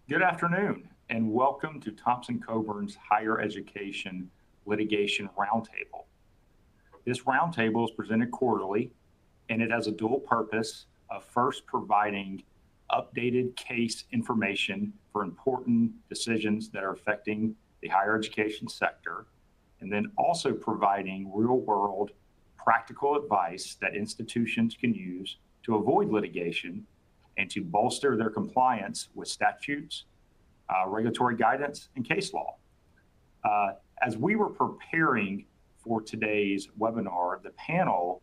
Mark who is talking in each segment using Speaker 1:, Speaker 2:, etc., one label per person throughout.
Speaker 1: Good afternoon, and welcome to Thompson Coburn's Higher Education Litigation Roundtable. This roundtable is presented quarterly, and it has a dual purpose of first providing updated case information for important decisions that are affecting the higher education sector, and then also providing real-world practical advice that institutions can use to avoid litigation and to bolster their compliance with statutes, regulatory guidance, and case law. As we were preparing for today's webinar, the panel,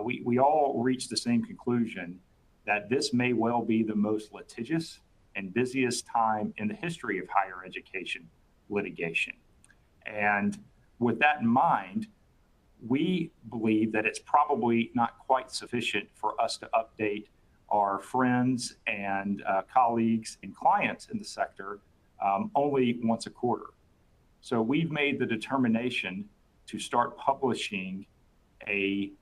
Speaker 1: we all reached the same conclusion that this may well be the most litigious and busiest time in the history of higher education litigation. And with that in mind, we believe that it's probably not quite sufficient for us to update our friends and colleagues and clients in the sector only once a quarter. So we've made the determination to start publishing a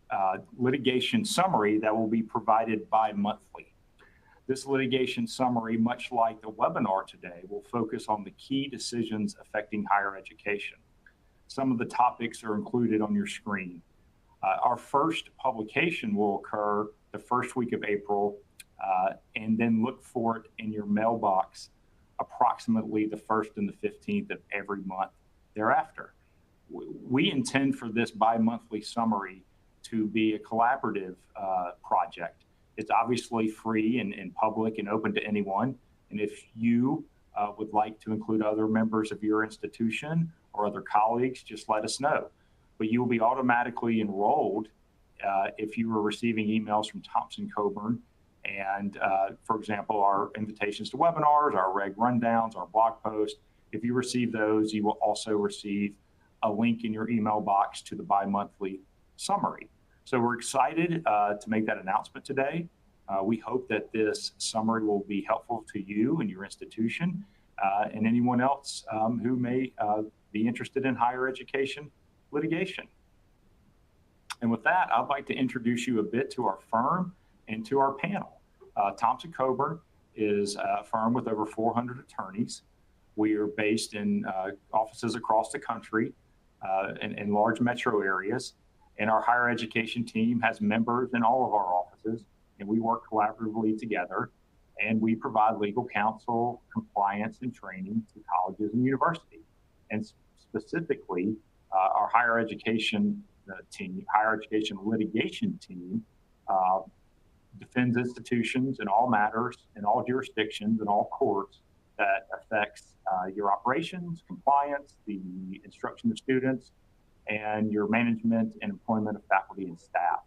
Speaker 1: litigation summary that will be provided bi-monthly. This litigation summary, much like the webinar today, will focus on the key decisions affecting higher education. Some of the topics are included on your screen. Our first publication will occur the first week of April, and then look for it in your mailbox approximately the 1st and the 15th of every month thereafter. We intend for this bi-monthly summary to be a collaborative project. It's obviously free and public and open to anyone. And if you would like to include other members of your institution or other colleagues, just let us know. But you will be automatically enrolled if you were receiving emails from Thompson Coburn. And for example, our invitations to webinars, our reg rundowns, our blog posts, if you receive those, you will also receive a link in your email box to the bi-monthly summary. So we're excited to make that announcement today. We hope that this summary will be helpful to you and your institution and anyone else who may be interested in higher education litigation. And with that, I'd like to introduce you a bit to our firm and to our panel. Thompson Coburn is a firm with over 400 attorneys. We are based in offices across the country in large metro areas. And our higher education team has members in all of our offices, and we work collaboratively together. And we provide legal counsel, compliance, and training to colleges and universities. And specifically, our higher education team, higher education litigation team, defends institutions in all matters, in all jurisdictions, in all courts that affects your operations, compliance, the instruction of students, and your management and employment of faculty and staff.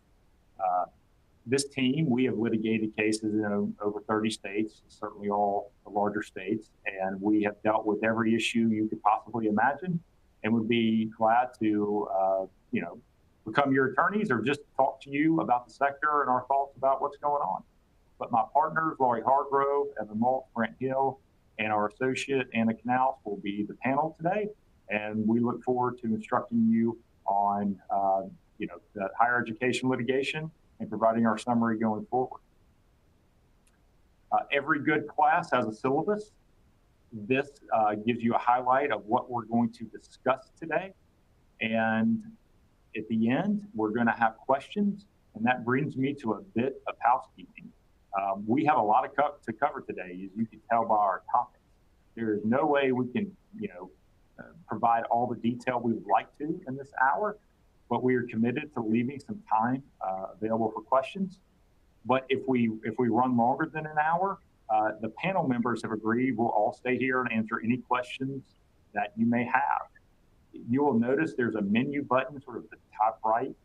Speaker 1: This team, we have litigated cases in over 30 states, certainly all the larger states, and we have dealt with every issue you could possibly imagine, and would be glad to, become your attorneys or just talk to you about the sector and our thoughts about what's going on. But my partners, Lorrie Hargrove, Moltz, Brandt Hill, and our associate, Knouse, will be the panel today. And we look forward to instructing you on, the higher education litigation and providing our summary going forward. Every good class has a syllabus. This gives you a highlight of what we're going to discuss today. And at the end, we're going to have questions, and that brings me to a bit of housekeeping. We have a lot to cover today, as you can tell by our topics. There is no way we can, provide all the detail we would like to in this hour, but we are committed to leaving some time available for questions. But if we run longer than an hour, the panel members have agreed we'll all stay here and answer any questions that you may have. You will notice there's a menu button sort of at the top right.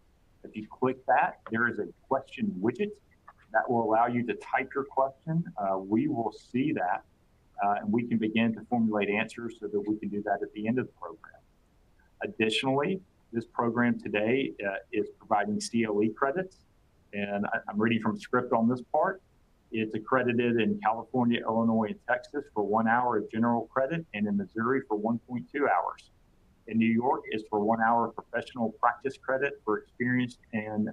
Speaker 1: If you click that, there is a question widget that will allow you to type your question. We will see that, and we can begin to formulate answers so that we can do that at the end of the program. Additionally, this program today is providing CLE credits, and I'm reading from script on this part. It's accredited in California, Illinois, and Texas for 1 hour of general credit, and in Missouri for 1.2 hours. In New York is for 1 hour of professional practice credit for experienced and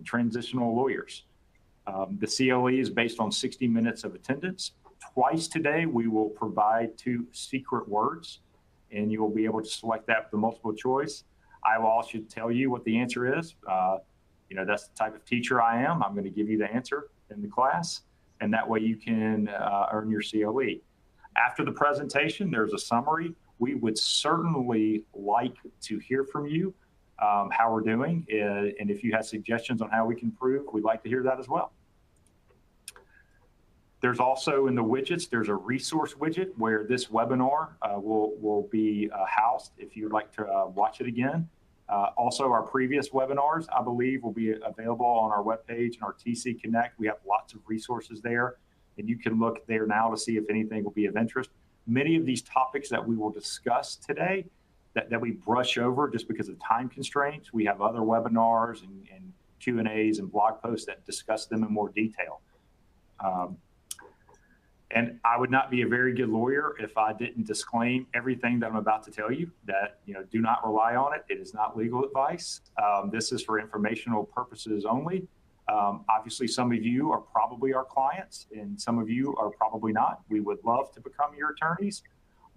Speaker 1: transitional lawyers. The CLE is based on 60 minutes of attendance, Twice today, we will provide 2 secret words, and you will be able to select that with the multiple choice. I will also tell you what the answer is. That's the type of teacher I am. I'm going to give you the answer in the class, and that way you can earn your COE. After the presentation, there's a summary. We would certainly like to hear from you, how we're doing, and if you have suggestions on how we can improve, we'd like to hear that as well. There's also in the widgets, there's a resource widget where this webinar will be housed if you'd like to watch it again. Also, our previous webinars, I believe, will be available on our webpage and our TC Connect. We have lots of resources there, and you can look there now to see if anything will be of interest. Many of these topics that we will discuss today that we brush over just because of time constraints, we have other webinars and Q&As and blog posts that discuss them in more detail. And I would not be a very good lawyer if I didn't disclaim everything that I'm about to tell you, that, do not rely on it. It is not legal advice. This is for informational purposes only. Obviously, some of you are probably our clients and some of you are probably not. We would love to become your attorneys,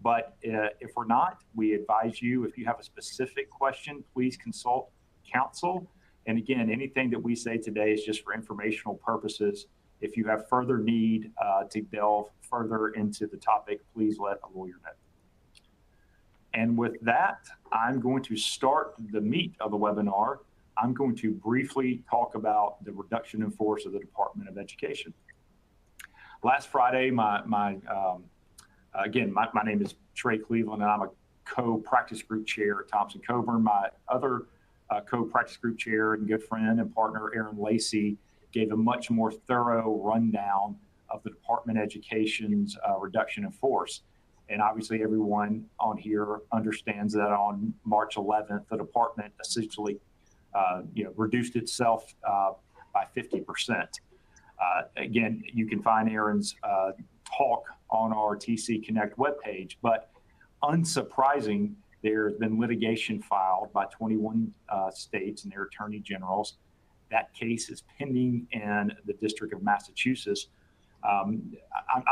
Speaker 1: but if we're not, we advise you, if you have a specific question, please consult counsel. And again, anything that we say today is just for informational purposes. If you have further need to delve further into the topic, please let a lawyer know. And with that, I'm going to start the meat of the webinar. I'm going to briefly talk about the reduction in force of the Department of Education. Last Friday, my name is Trey Cleveland, and I'm a co-practice group chair at Thompson Coburn. My other co-practice group chair and good friend and partner, Aaron Lacey, gave a much more thorough rundown of the Department of Education's reduction in force. And obviously everyone on here understands that on March 11th, the department essentially reduced itself by 50%. Again, you can find Aaron's talk on our TC Connect webpage, but unsurprising, there's been litigation filed by 21 states and their attorney generals. That case is pending in the District of Massachusetts. I'm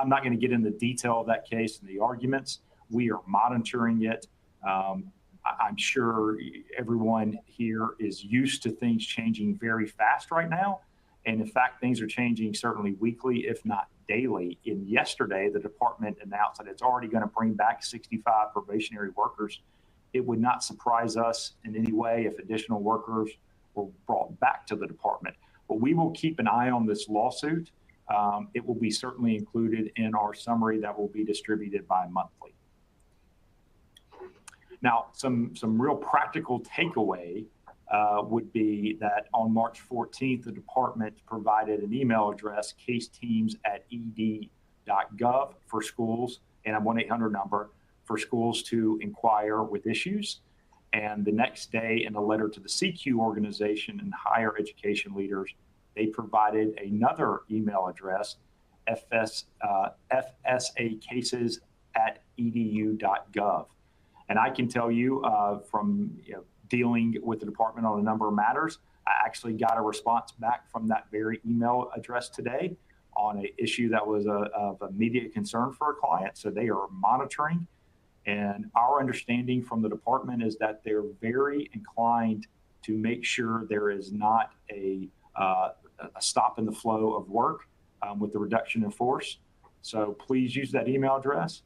Speaker 1: not going to get into the detail of that case and the arguments. We are monitoring it. I'm sure everyone here is used to things changing very fast right now. And in fact, things are changing certainly weekly, if not daily. And yesterday, the department announced that it's already going to bring back 65 probationary workers. It would not surprise us in any way if additional workers were brought back to the department. But we will keep an eye on this lawsuit. It will be certainly included in our summary that will be distributed bi-monthly. Now, some real practical takeaway would be that on March 14th, the department provided an email address, caseteams@ed.gov for schools, and a 1-800 number for schools to inquire with issues. And the next day, in a letter to the CQ organization and higher education leaders, they provided another email address, fsacases@edu.gov. And I can tell you from dealing with the department on a number of matters, I actually got a response back from that very email address today on an issue that was of immediate concern for a client. So they are monitoring. And our understanding from the department is that they're very inclined to make sure there is not a stop in the flow of work with the reduction in force. So please use that email address.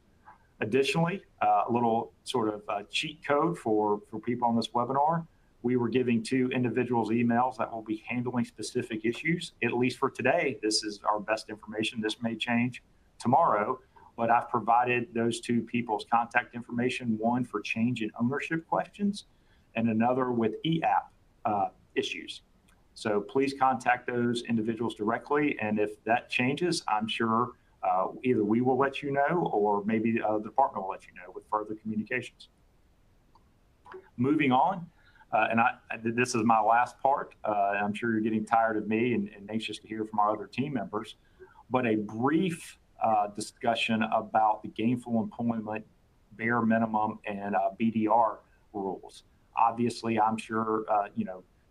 Speaker 1: Additionally, a little sort of cheat code for people on this webinar. We were giving 2 individuals emails that will be handling specific issues. At least for today, this is our best information. This may change tomorrow. But I've provided those 2 people's contact information, one for change in ownership questions and another with e-app issues. So please contact those individuals directly. And if that changes, I'm sure either we will let you know or maybe the department will let you know with further communications. Moving on, this is my last part. I'm sure you're getting tired of me and anxious to hear from our other team members, but a brief discussion about the gainful employment bare minimum and BDR rules. Obviously, I'm sure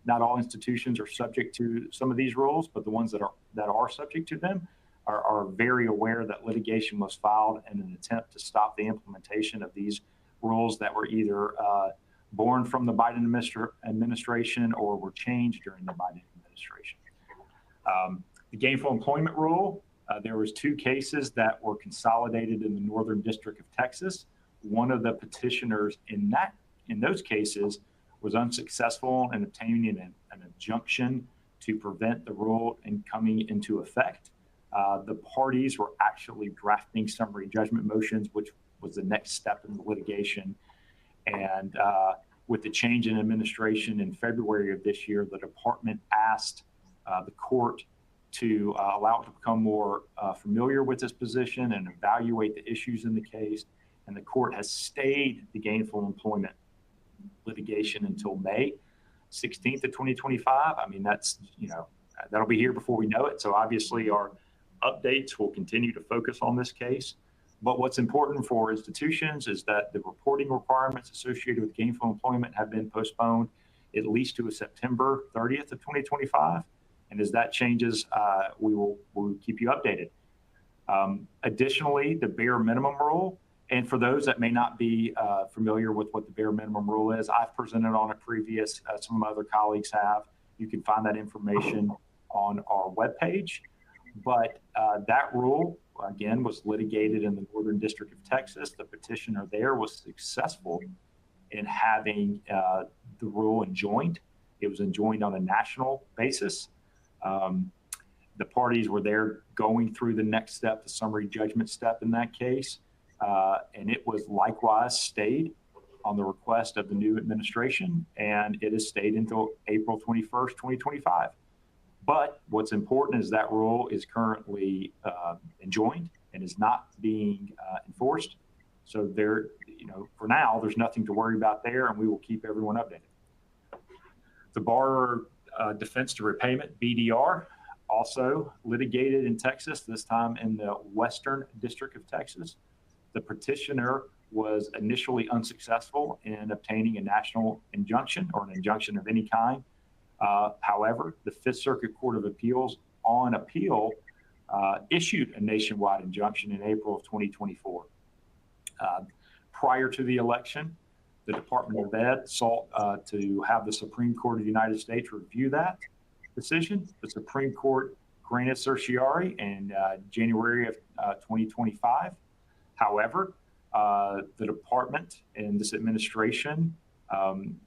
Speaker 1: not all institutions are subject to some of these rules, but the ones that are subject to them, are very aware that litigation was filed in an attempt to stop the implementation of these rules that were either born from the Biden administration or were changed during the Biden administration. The gainful employment rule, there was 2 cases that were consolidated in the Northern District of Texas. One of the petitioners in those cases was unsuccessful in obtaining an injunction to prevent the rule in coming into effect. The parties were actually drafting summary judgment motions, which was the next step in the litigation. And with the change in administration in February of this year, the department asked the court to allow it to become more familiar with this position and evaluate the issues in the case. And the court has stayed the gainful employment litigation until May 16th of 2025. I mean, that's, that'll be here before we know it. So obviously our updates will continue to focus on this case. But what's important for institutions is that the reporting requirements associated with gainful employment have been postponed at least to September 30th of 2025. And as that changes, we'll keep you updated. Additionally, the bare minimum rule, and for those that may not be familiar with what the bare minimum rule is, I've presented on it previous, some of my other colleagues have. You can find that information on our webpage. But that rule, again, was litigated in the Northern District of Texas. The petitioner there was successful in having the rule enjoined. It was enjoined on a national basis. The parties were there going through the next step, the summary judgment step in that case. And it was likewise stayed on the request of the new administration, and it has stayed until April 21st, 2025. But what's important is that rule is currently enjoined and is not being enforced. So there, for now, there's nothing to worry about there, and we will keep everyone updated. The borrower defense to repayment, BDR, also litigated in Texas, this time in the Western District of Texas. The petitioner was initially unsuccessful in obtaining a national injunction or an injunction of any kind. However, the Fifth Circuit Court of Appeals on appeal issued a nationwide injunction in April of 2024. Prior to the election, the Department of Ed sought to have the Supreme Court of the United States review that decision. The Supreme Court granted certiorari in January of 2025. However, the department and this administration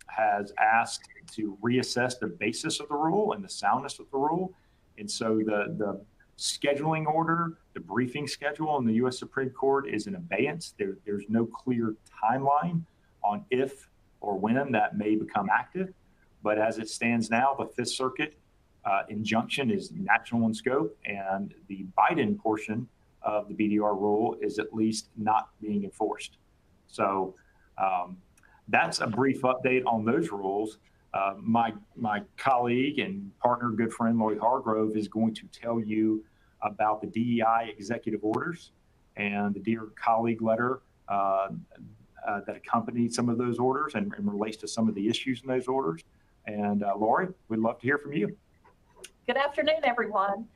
Speaker 1: has asked to reassess the basis of the rule and the soundness of the rule. And so the scheduling order, the briefing schedule in the U.S. Supreme Court is in abeyance. There's no clear timeline on if or when that may become active. But as it stands now, the Fifth Circuit injunction is national in scope, and the Biden portion of the BDR rule is at least not being enforced. So that's a brief update on those rules. My colleague and partner, good friend, Lorrie Hargrove, is going to tell you about the DEI executive orders and the Dear Colleague letter that accompanied some of those orders and relates to some of the issues in those orders. And Lorrie, we'd love to hear from you.
Speaker 2: Good afternoon, everyone.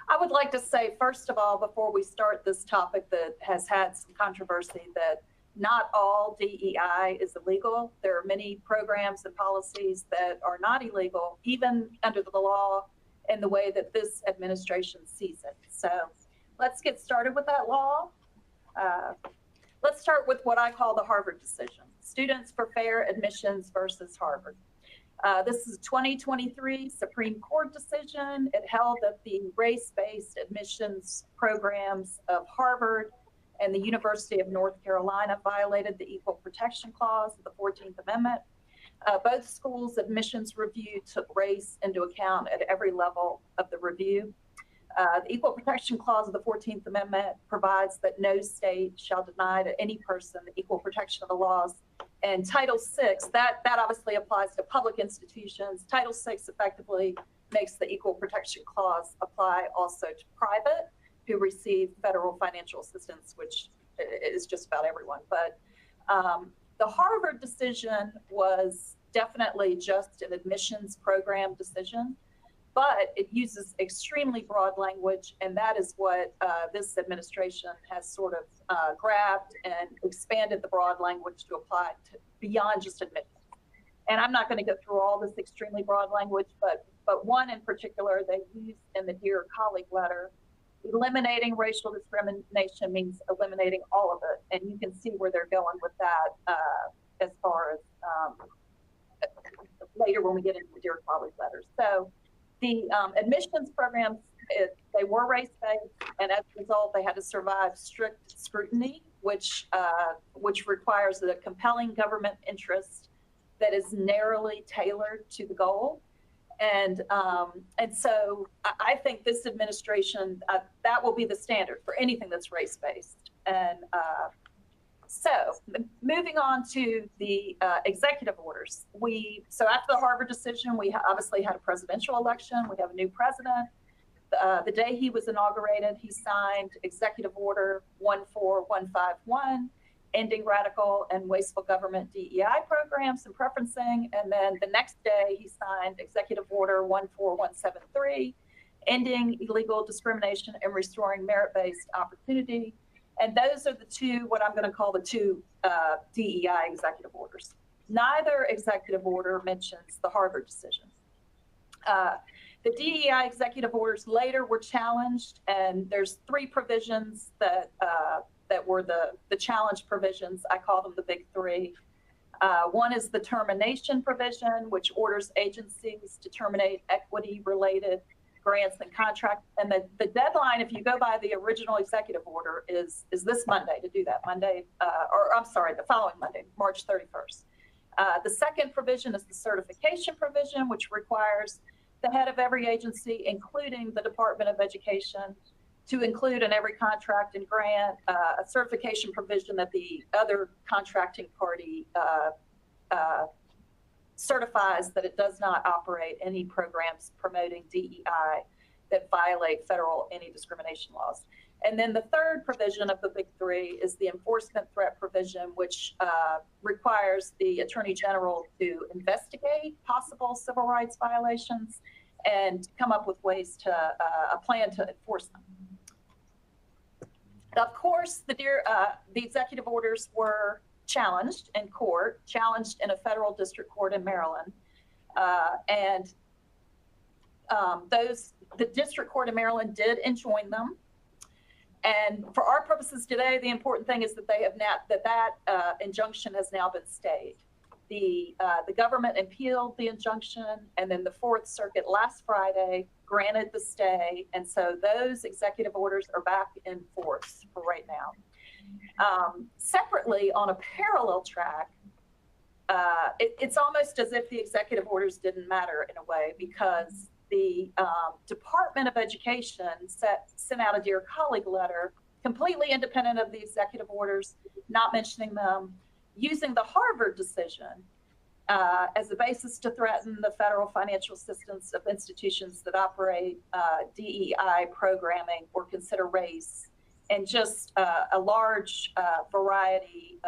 Speaker 2: I would like to say, first of all, before we start this topic that has had some controversy, that not all DEI is illegal. There are many programs and policies that are not illegal, even under the law and the way that this administration sees it. So let's get started with that law. Let's start with what I call the Harvard decision, Students for Fair Admissions versus Harvard. This is a 2023 Supreme Court decision. It held that the race-based admissions programs of Harvard and the University of North Carolina violated the Equal Protection Clause of the 14th Amendment. Both schools' admissions review took race into account at every level of the review. The Equal Protection Clause of the 14th Amendment provides that no state shall deny to any person the equal protection of the laws. And Title VI, that obviously applies to public institutions. Title VI effectively makes the Equal Protection Clause apply also to private who receive federal financial assistance, which is just about everyone. But the Harvard decision was definitely just an admissions program decision. but it uses extremely broad language, and that is what this administration has sort of grabbed and expanded the broad language to apply to beyond just admissions. And I'm not going to go through all this extremely broad language, but one in particular they use in the Dear Colleague letter. Eliminating racial discrimination means eliminating all of it, and you can see where they're going with that as far as later when we get into the Dear Colleague letters. So the admissions programs, they were race-based, and as a result, they had to survive strict scrutiny, which requires a compelling government interest that is narrowly tailored to the goal. And so I think this administration, that will be the standard for anything that's race-based. And so moving on to the executive orders. So after the Harvard decision, we obviously had a presidential election. We have a new president. The day he was inaugurated, he signed Executive Order 14151, ending radical and wasteful government DEI programs and preferencing. And then the next day, he signed Executive Order 14173, ending illegal discrimination and restoring merit-based opportunity. And those are the two, what I'm going to call the two DEI executive orders. Neither executive order mentions the Harvard decision. The DEI executive orders later were challenged, and there's three provisions that were the challenge provisions. I call them the big three. One is the termination provision, which orders agencies to terminate equity-related grants and contracts. And the deadline, if you go by the original executive order, is this Monday to do that. The following Monday, March 31st. The second provision is the certification provision, which requires the head of every agency, including the Department of Education, to include in every contract and grant a certification provision that the other contracting party certifies that it does not operate any programs promoting DEI that violate federal anti-discrimination laws. And then the third provision of the big three is the enforcement threat provision, which requires the Attorney General to investigate possible civil rights violations and come up with ways to a plan to enforce them. Of course, the executive orders were challenged in court, challenged in a federal district court in Maryland. The district court in Maryland did enjoin them. And for our purposes today, the important thing is that they have that injunction has now been stayed. The government appealed the injunction, and then the Fourth Circuit last Friday granted the stay, and so those executive orders are back in force for right now. Separately, on a parallel track, it's almost as if the executive orders didn't matter in a way, because the Department of Education sent out a Dear Colleague letter, completely independent of the executive orders, not mentioning them, using the Harvard decision as a basis to threaten the federal financial assistance of institutions that operate DEI programming or consider race in just a large variety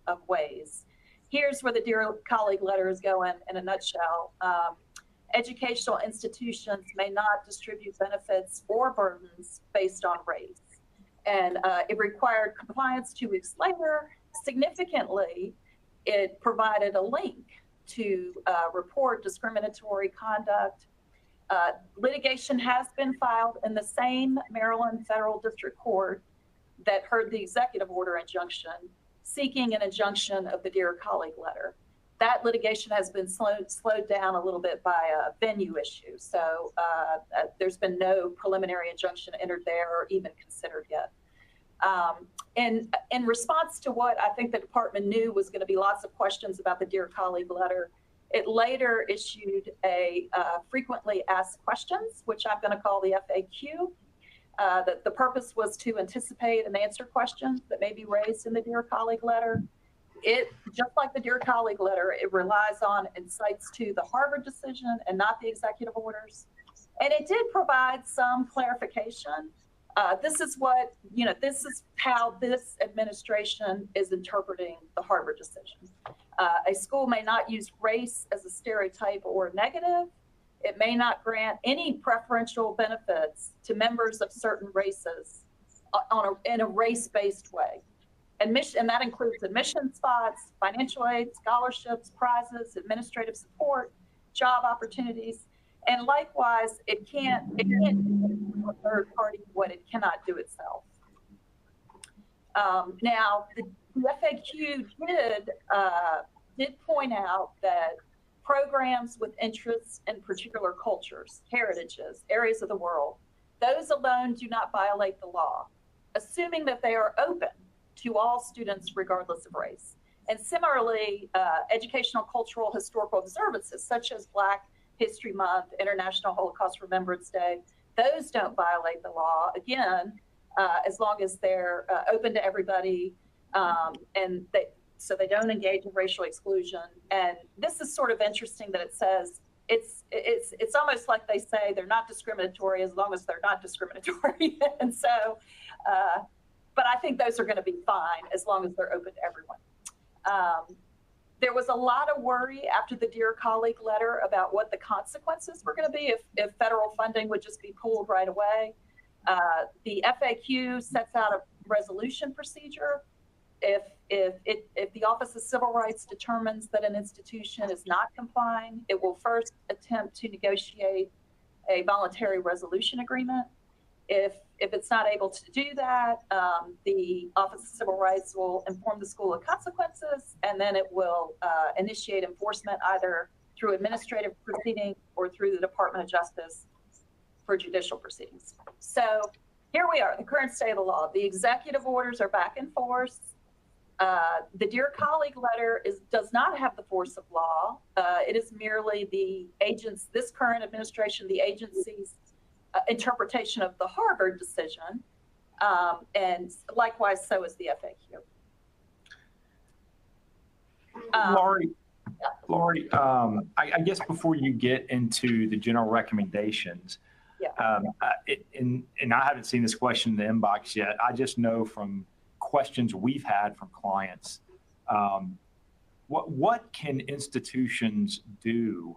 Speaker 2: of ways. Here's where the Dear Colleague letter is going in a nutshell. Educational institutions may not distribute benefits or burdens based on race. And it required compliance 2 weeks later. Significantly, it provided a link to report discriminatory conduct. Litigation has been filed in the same Maryland Federal District Court that heard the executive order injunction, seeking an injunction of the Dear Colleague letter. That litigation has been slowed down a little bit by a venue issue. So there's been no preliminary injunction entered there or even considered yet. And in response to what I think the department knew was going to be lots of questions about the Dear Colleague letter, it later issued a frequently asked questions, which I'm going to call the FAQ. That the purpose was to anticipate and answer questions that may be raised in the Dear Colleague letter. It, just like the Dear Colleague letter, it relies on and cites to the Harvard decision and not the executive orders. And it did provide some clarification. This is how this administration is interpreting the Harvard decision. A school may not use race as a stereotype or negative. It may not grant any preferential benefits to members of certain races in a race-based way. And that includes admission spots, financial aid, scholarships, prizes, administrative support, job opportunities, and likewise, it can't do to a third party what it cannot do itself. Now, the FAQ did point out that programs with interests in particular cultures, heritages, areas of the world, those alone do not violate the law, assuming that they are open to all students regardless of race. And similarly, educational, cultural, historical observances such as Black History Month, International Holocaust Remembrance Day, those don't violate the law, again, as long as they're open to everybody, and so they don't engage in racial exclusion. And this is sort of interesting that it says it's almost like they say they're not discriminatory as long as they're not discriminatory. And so, but I think those are going to be fine as long as they're open to everyone. There was a lot of worry after the Dear Colleague letter about what the consequences were going to be if federal funding would just be pulled right away. The FAQ sets out a resolution procedure. If the Office of Civil Rights determines that an institution is not complying, it will first attempt to negotiate a voluntary resolution agreement. If it's not able to do that, the Office of Civil Rights will inform the school of consequences, and then it will initiate enforcement either through administrative proceeding or through the Department of Justice for judicial proceedings. So here we are, the current state of the law. The executive orders are back in force. The Dear Colleague letter does not have the force of law. It is merely this current administration, the agency's interpretation of the Harvard decision, and likewise, so is the FAQ.
Speaker 1: Lorrie, I guess before you get into the general recommendations, and I haven't seen this question in the inbox yet. I just know from questions we've had from clients, what can institutions do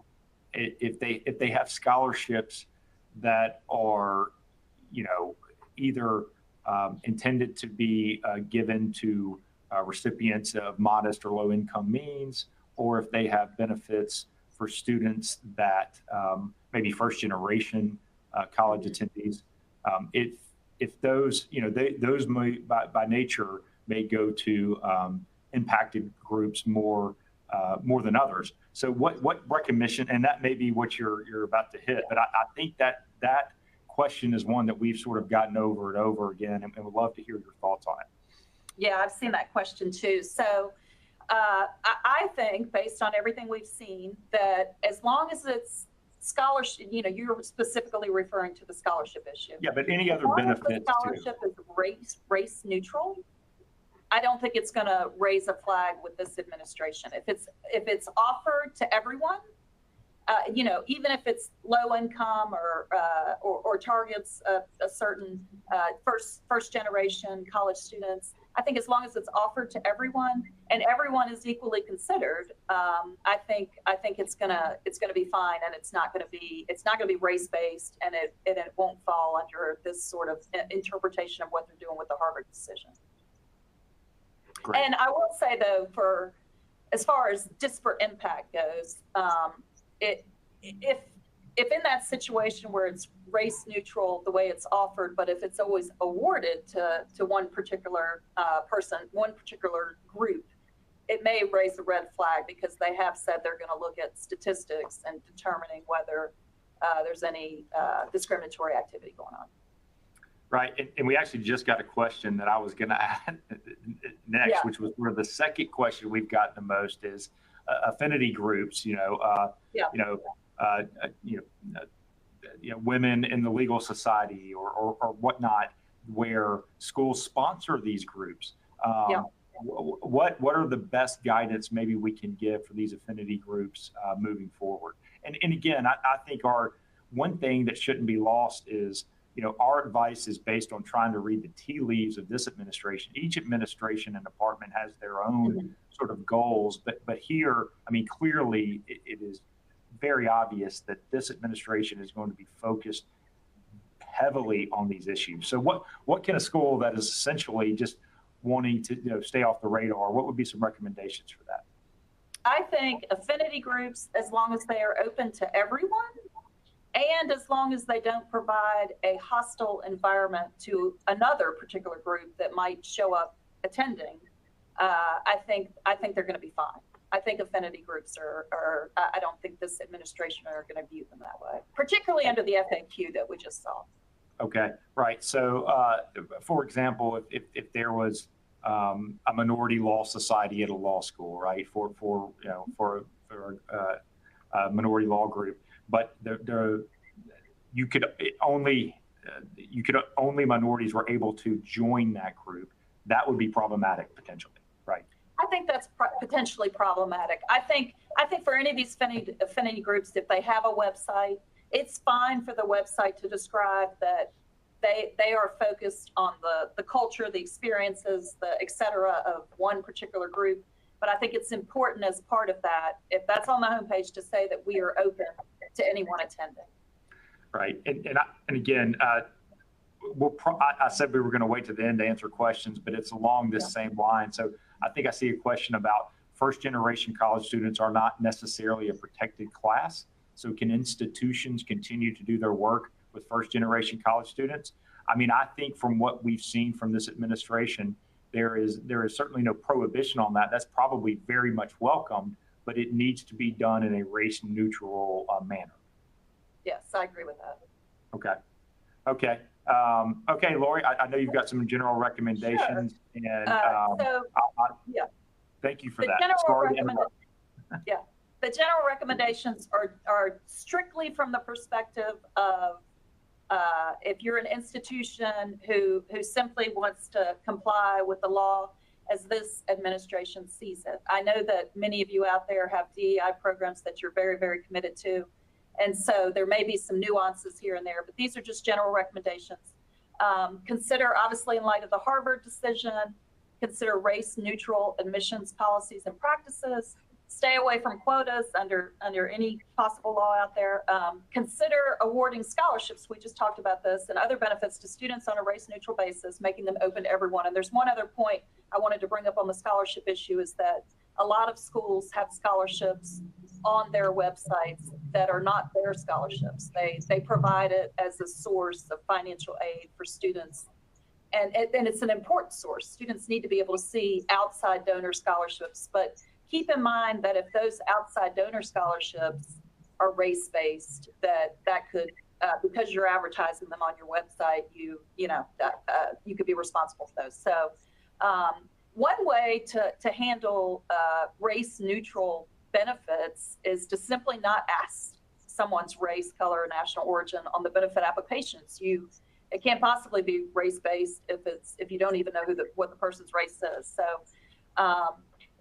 Speaker 1: if they have scholarships that are, either intended to be given to recipients of modest or low income means, or if they have benefits for students that maybe first generation college attendees. If those, those may, by nature may go to impacted groups more than others. So what recognition, and that may be what you're about to hit, but I think that question is one that we've sort of gotten over and over again, and would love to hear your thoughts on it.
Speaker 2: Yeah, I've seen that question too. So I think, based on everything we've seen, that as long as it's scholarship, you're specifically referring to the scholarship issue.
Speaker 1: Yeah, but any other benefits too.
Speaker 2: Scholarship is race neutral. I don't think it's going to raise a flag with this administration. If it's offered to everyone, even if it's low income or targets a certain first generation college students, I think as long as it's offered to everyone and everyone is equally considered, I think it's gonna be fine, and it's not gonna be race based, and it won't fall under this sort of interpretation of what they're doing with the Harvard decision. Great. And I will say though, as far as disparate impact goes, if in that situation where it's race neutral the way it's offered, but if it's always awarded to one particular person, one particular group, it may raise a red flag, because they have said they're going to look at statistics and determining whether there's any discriminatory activity going on.
Speaker 1: Right, and we actually just got a question that I was going to add next, which was where the second question we've gotten the most is affinity groups. Women in the legal society or whatnot, where schools sponsor these groups. What are the best guidance maybe we can give for these affinity groups moving forward? And again, I think one thing that shouldn't be lost is, our advice is based on trying to read the tea leaves of this administration. Each administration and department has their own sort of goals, but here, I mean, clearly it is very obvious that this administration is going to be focused heavily on these issues. So what can a school that is essentially just wanting to stay off the radar, what would be some recommendations for that?
Speaker 2: I think affinity groups, as long as they are open to everyone, and as long as they don't provide a hostile environment to another particular group that might show up attending, I think they're going to be fine. I think affinity groups are I don't think this administration are going to view them that way, particularly under the FAQ that we just saw.
Speaker 1: Okay, right. So, for example, if there was a minority law society at a law school, right, for a minority law group, but only minorities were able to join that group, that would be problematic potentially, right?
Speaker 2: I think that's potentially problematic. I think for any of these affinity groups, if they have a website, it's fine for the website to describe that they are focused on the culture, the experiences, the et cetera of one particular group. But I think it's important as part of that, if that's on the homepage, to say that we are open to anyone attending.
Speaker 1: Right. And again, I said we were going to wait to the end to answer questions, but it's along this same line. So I think I see a question about first generation college students are not necessarily a protected class. So can institutions continue to do their work with first generation college students? I mean, I think from what we've seen from this administration, there is certainly no prohibition on that. That's probably very much welcomed, but it needs to be done in a race neutral manner.
Speaker 2: Yes, I agree with that.
Speaker 1: Okay. Okay, Lorrie, I know you've got some general recommendations,
Speaker 2: sure.
Speaker 1: And
Speaker 2: yeah.
Speaker 1: Thank you for
Speaker 2: the
Speaker 1: that.
Speaker 2: The general recommendations are strictly from the perspective of if you're an institution who simply wants to comply with the law as this administration sees it. I know that many of you out there have DEI programs that you're very, very committed to. And so there may be some nuances here and there, but these are just general recommendations. Consider, obviously, in light of the Harvard decision, consider race-neutral admissions policies and practices. Stay away from quotas under any possible law out there. Consider awarding scholarships. We just talked about this, and other benefits to students on a race-neutral basis, making them open to everyone. And there's one other point I wanted to bring up on the scholarship issue is that a lot of schools have scholarships on their websites that are not their scholarships. They provide it as a source of financial aid for students. And it's an important source. Students need to be able to see outside donor scholarships, but keep in mind that if those outside donor scholarships are race-based, that could, because you're advertising them on your website, you could be responsible for those. So one way to handle race-neutral benefits is to simply not ask someone's race, color, or national origin on the benefit applications. It can't possibly be race-based if you don't even know what the person's race is. So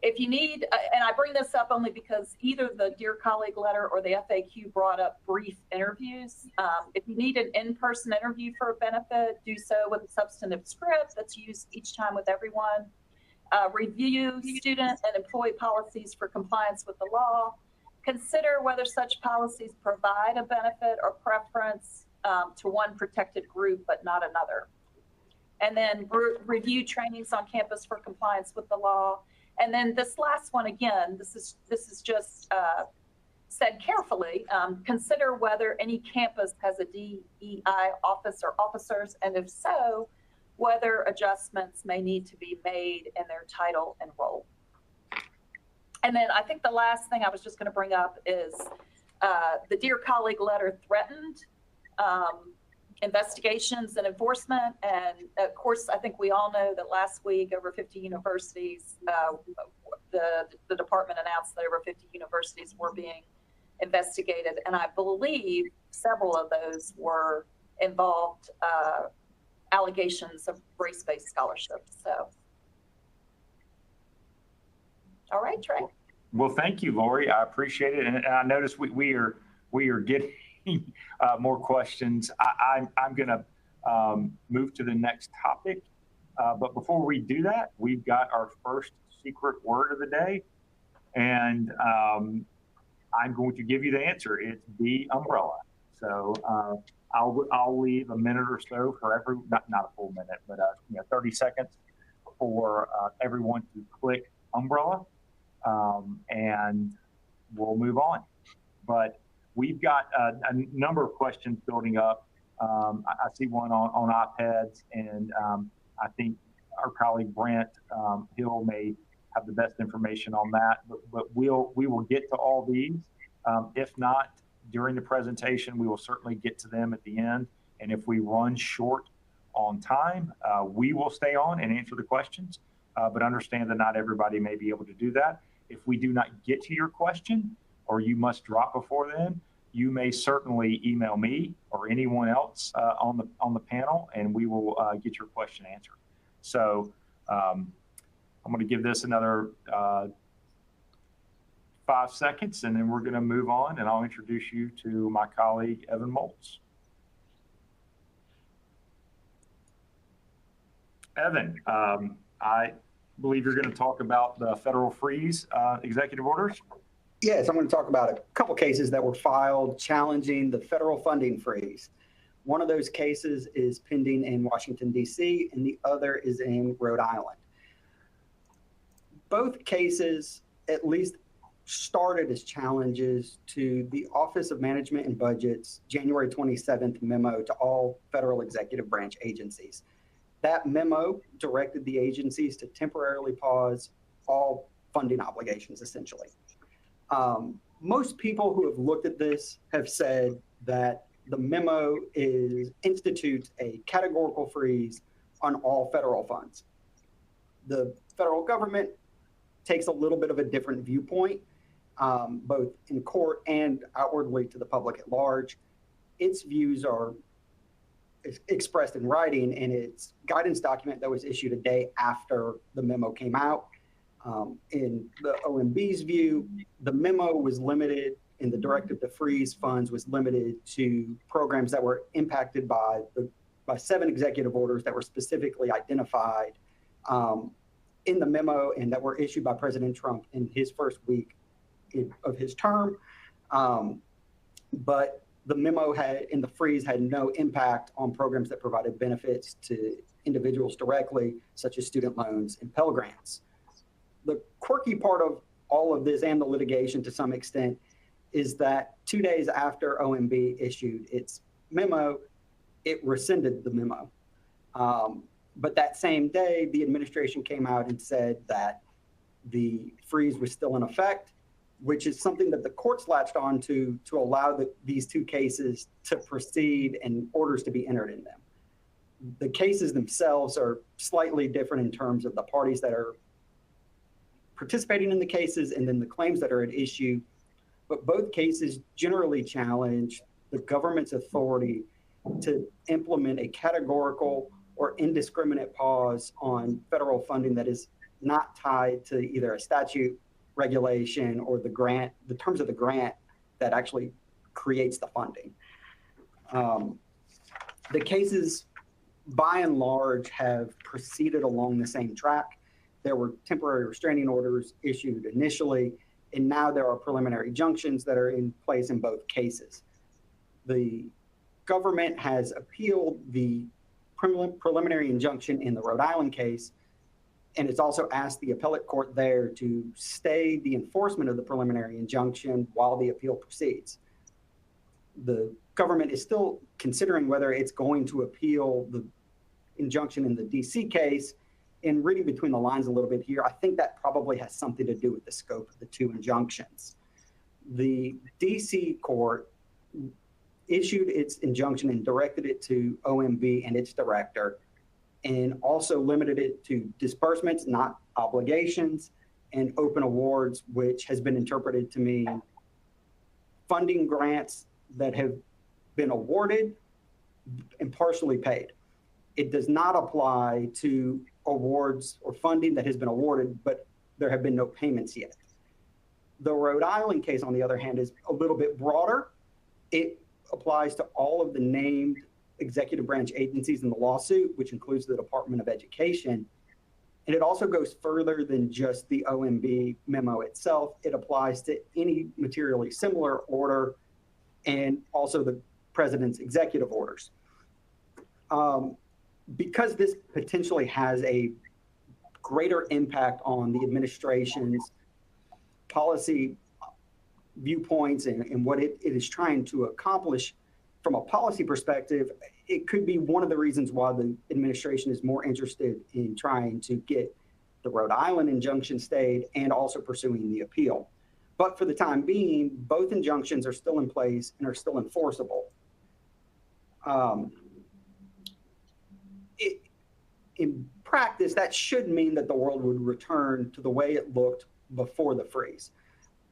Speaker 2: if you need, and I bring this up only because either the Dear Colleague letter or the FAQ brought up brief interviews. If you need an in-person interview for a benefit, do so with a substantive script that's used each time with everyone. Review student and employee policies for compliance with the law. Consider whether such policies provide a benefit or preference to one protected group but not another. And then review trainings on campus for compliance with the law. And then this last one, again, this is just said carefully. Consider whether any campus has a DEI office or officers, and if so, whether adjustments may need to be made in their title and role. And then I think the last thing I was just going to bring up is the Dear Colleague letter threatened investigations and enforcement. And of course, I think we all know that last week over 50 universities, the department announced that over 50 universities were being investigated. And I believe several of those were involved allegations of race-based scholarships. So, all right, Trey.
Speaker 1: Well, thank you, Lorrie. I appreciate it. And I noticed we are getting more questions. I'm going to move to the next topic. But before we do that, we've got our first secret word of the day. And I'm going to give you the answer. It's the umbrella. So I'll leave a minute or so for not a full minute, but 30 seconds for everyone to click umbrella, and we'll move on. But we've got a number of questions building up. I see one on iPads, and I think our colleague Brandt Hill may have the best information on that, but we will get to all these. If not during the presentation, we will certainly get to them at the end. And if we run short on time, we will stay on and answer the questions, but understand that not everybody may be able to do that. If we do not get to your question, or you must drop before then, you may certainly email me or anyone else on the panel, and we will get your question answered. So I'm going to give this another 5 seconds, and then we're going to move on, and I'll introduce you to my colleague, Evan Moltz. Evan, I believe you're going to talk about the federal freeze executive orders.
Speaker 3: Yes, I'm going to talk about a couple cases that were filed challenging the federal funding freeze. One of those cases is pending in Washington, D.C., and the other is in Rhode Island. Both cases at least started as challenges to the Office of Management and Budget's January 27th memo to all federal executive branch agencies. That memo directed the agencies to temporarily pause all funding obligations, essentially. Most people who have looked at this have said that the memo institutes a categorical freeze on all federal funds. The federal government takes a little bit of a different viewpoint, both in court and outwardly to the public at large. Its views are expressed in writing in its guidance document that was issued a day after the memo came out. In the OMB's view, the memo was limited, and the directive to freeze funds was limited to programs that were impacted by 7 executive orders that were specifically identified in the memo and that were issued by President Trump in his first week of his term. But the memo in the freeze had no impact on programs that provided benefits to individuals directly, such as student loans and Pell Grants. The quirky part of all of this, and the litigation to some extent, is that 2 days after OMB issued its memo, it rescinded the memo. But that same day, the administration came out and said that the freeze was still in effect, which is something that the courts latched on to allow these 2 cases to proceed and orders to be entered in them. The cases themselves are slightly different in terms of the parties that are participating in the cases and then the claims that are at issue. But both cases generally challenge the government's authority to implement a categorical or indiscriminate pause on federal funding that is not tied to either a statute, regulation, or the terms of the grant that actually creates the funding. The cases, by and large, have proceeded along the same track. There were temporary restraining orders issued initially, and now there are preliminary injunctions that are in place in both cases. The government has appealed the preliminary injunction in the Rhode Island case, and it's also asked the appellate court there to stay the enforcement of the preliminary injunction while the appeal proceeds. The government is still considering whether it's going to appeal the injunction in the DC case. And reading between the lines a little bit here, I think that probably has something to do with the scope of the 2 injunctions. The DC court issued its injunction and directed it to OMB and its director, and also limited it to disbursements, not obligations, and open awards, which has been interpreted to mean funding grants that have been awarded and partially paid. It does not apply to awards or funding that has been awarded, but there have been no payments yet. The Rhode Island case, on the other hand, is a little bit broader. It applies to all of the named executive branch agencies in the lawsuit, which includes the Department of Education. And it also goes further than just the OMB memo itself. It applies to any materially similar order and also the president's executive orders. Because this potentially has a greater impact on the administration's policy viewpoints and what it is trying to accomplish from a policy perspective, it could be one of the reasons why the administration is more interested in trying to get the Rhode Island injunction stayed and also pursuing the appeal. But for the time being, both injunctions are still in place and are still enforceable. In practice, that should mean that the world would return to the way it looked before the freeze.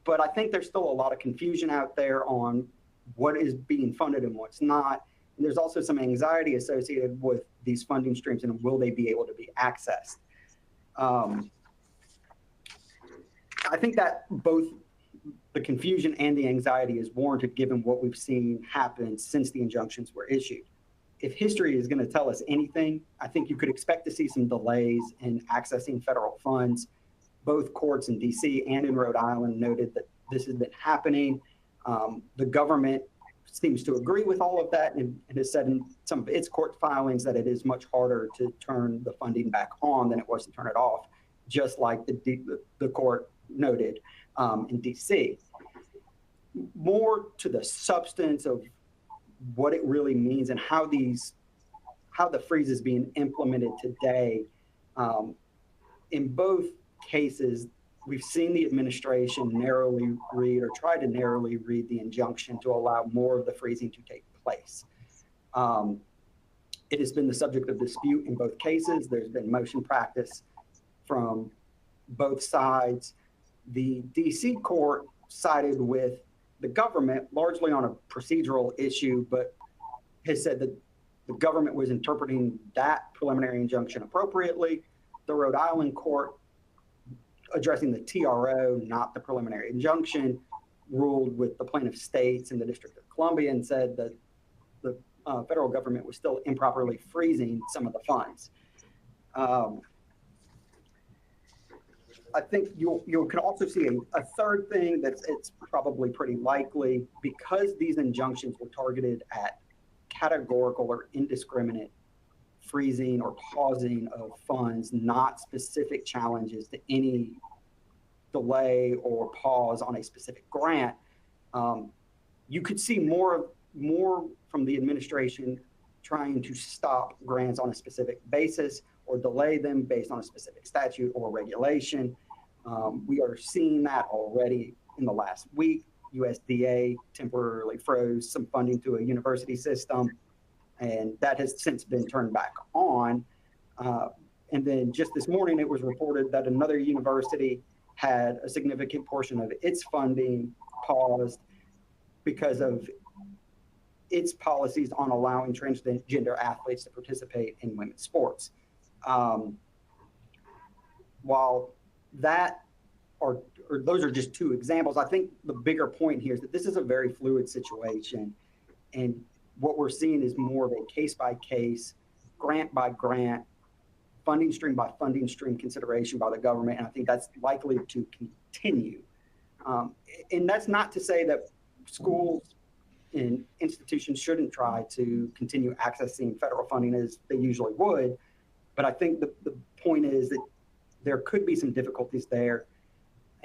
Speaker 3: But I think there's still a lot of confusion out there on what is being funded and what's not. And there's also some anxiety associated with these funding streams and will they be able to be accessed. I think that both the confusion and the anxiety is warranted given what we've seen happen since the injunctions were issued. If history is going to tell us anything, I think you could expect to see some delays in accessing federal funds. Both courts in DC and in Rhode Island noted that this has been happening. The government seems to agree with all of that and has said in some of its court filings that it is much harder to turn the funding back on than it was to turn it off, just like the court noted in DC. More to the substance of what it really means and how the freeze is being implemented today. In both cases, we've seen the administration narrowly read or try to narrowly read the injunction to allow more of the freezing to take place. It has been the subject of dispute in both cases. There's been motion practice from both sides. The DC court sided with the government largely on a procedural issue, but has said that the government was interpreting that preliminary injunction appropriately. The Rhode Island court, addressing the TRO, not the preliminary injunction, ruled with the plaintiff states in the District of Columbia and said that the federal government was still improperly freezing some of the funds. I think you can also see a third thing that's it's probably pretty likely because these injunctions were targeted at categorical or indiscriminate freezing or pausing of funds, not specific challenges to any delay or pause on a specific grant. You could see more from the administration trying to stop grants on a specific basis or delay them based on a specific statute or regulation. We are seeing that already in the last week. USDA temporarily froze some funding to a university system, and that has since been turned back on. And then just this morning, it was reported that another university had a significant portion of its funding paused because of its policies on allowing transgender athletes to participate in women's sports. While that or those are just two examples, I think the bigger point here is that this is a very fluid situation. And what we're seeing is more of a case-by-case, grant-by-grant, funding stream by funding stream consideration by the government. And I think that's likely to continue. And that's not to say that schools and institutions shouldn't try to continue accessing federal funding as they usually would. But I think the point is that there could be some difficulties there.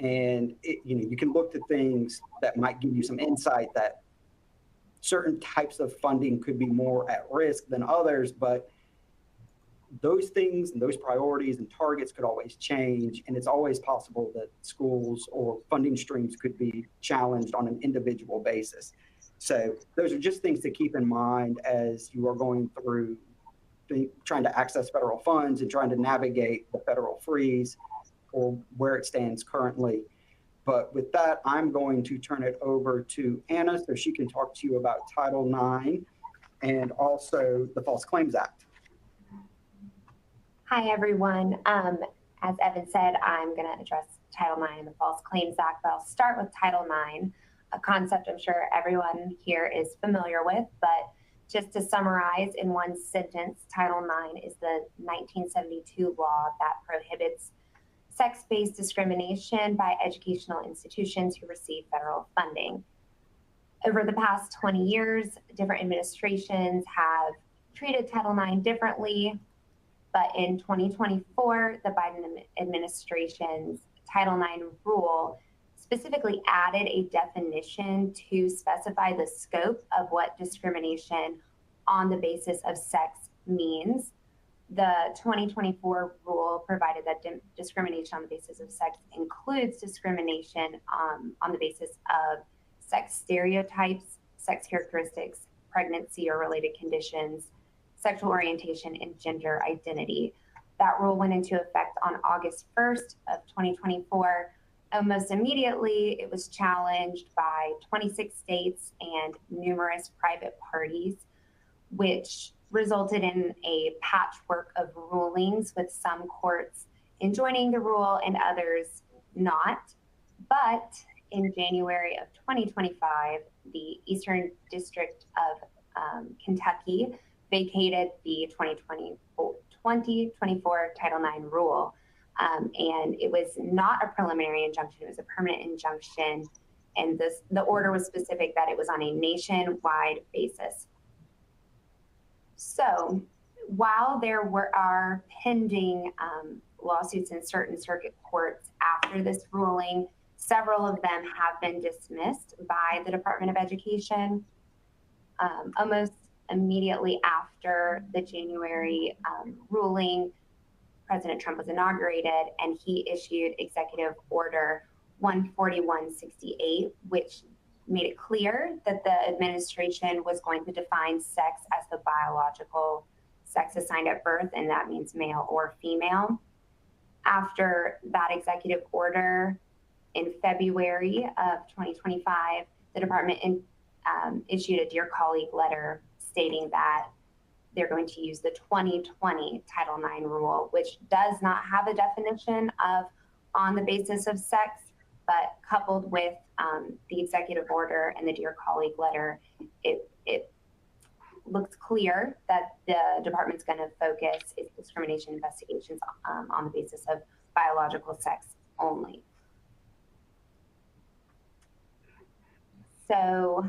Speaker 3: And you can look to things that might give you some insight that certain types of funding could be more at risk than others, but those things and those priorities and targets could always change. And it's always possible that schools or funding streams could be challenged on an individual basis. So those are just things to keep in mind as you are going through trying to access federal funds and trying to navigate the federal freeze or where it stands currently. But with that, I'm going to turn it over to Anna so she can talk to you about Title IX and also the False Claims Act.
Speaker 4: Hi, everyone. As Evan said, I'm going to address Title IX and the False Claims Act, but I'll start with Title IX, a concept I'm sure everyone here is familiar with, but Just to summarize in one sentence, Title IX is the 1972 law that prohibits sex-based discrimination by educational institutions who receive federal funding. Over the past 20 years, different administrations have treated Title IX differently, but in 2024, the Biden administration's Title IX rule specifically added a definition to specify the scope of what discrimination on the basis of sex means. The 2024 rule provided that discrimination on the basis of sex includes discrimination on the basis of sex stereotypes, sex characteristics, pregnancy or related conditions, sexual orientation, and gender identity. That rule went into effect on August 1st of 2024. Almost immediately, it was challenged by 26 states and numerous private parties, which resulted in a patchwork of rulings, with some courts enjoining the rule and others not. But in January of 2025, the Eastern District of Kentucky vacated the 2024 Title IX rule. And it was not a preliminary injunction, it was a permanent injunction. And the order was specific that it was on a nationwide basis. So while there are pending lawsuits in certain circuit courts after this ruling, several of them have been dismissed by the Department of Education. Almost immediately after the January ruling, President Trump was inaugurated, and he issued Executive Order 14168, which made it clear that the administration was going to define sex as the biological sex assigned at birth, and that means male or female. After that executive order, in February of 2025, the department issued a Dear Colleague letter stating that they're going to use the 2020 Title IX rule, which does not have a definition of on the basis of sex, but coupled with the executive order and the Dear Colleague letter, it looks clear that the department's going to focus its discrimination investigations on the basis of biological sex only. So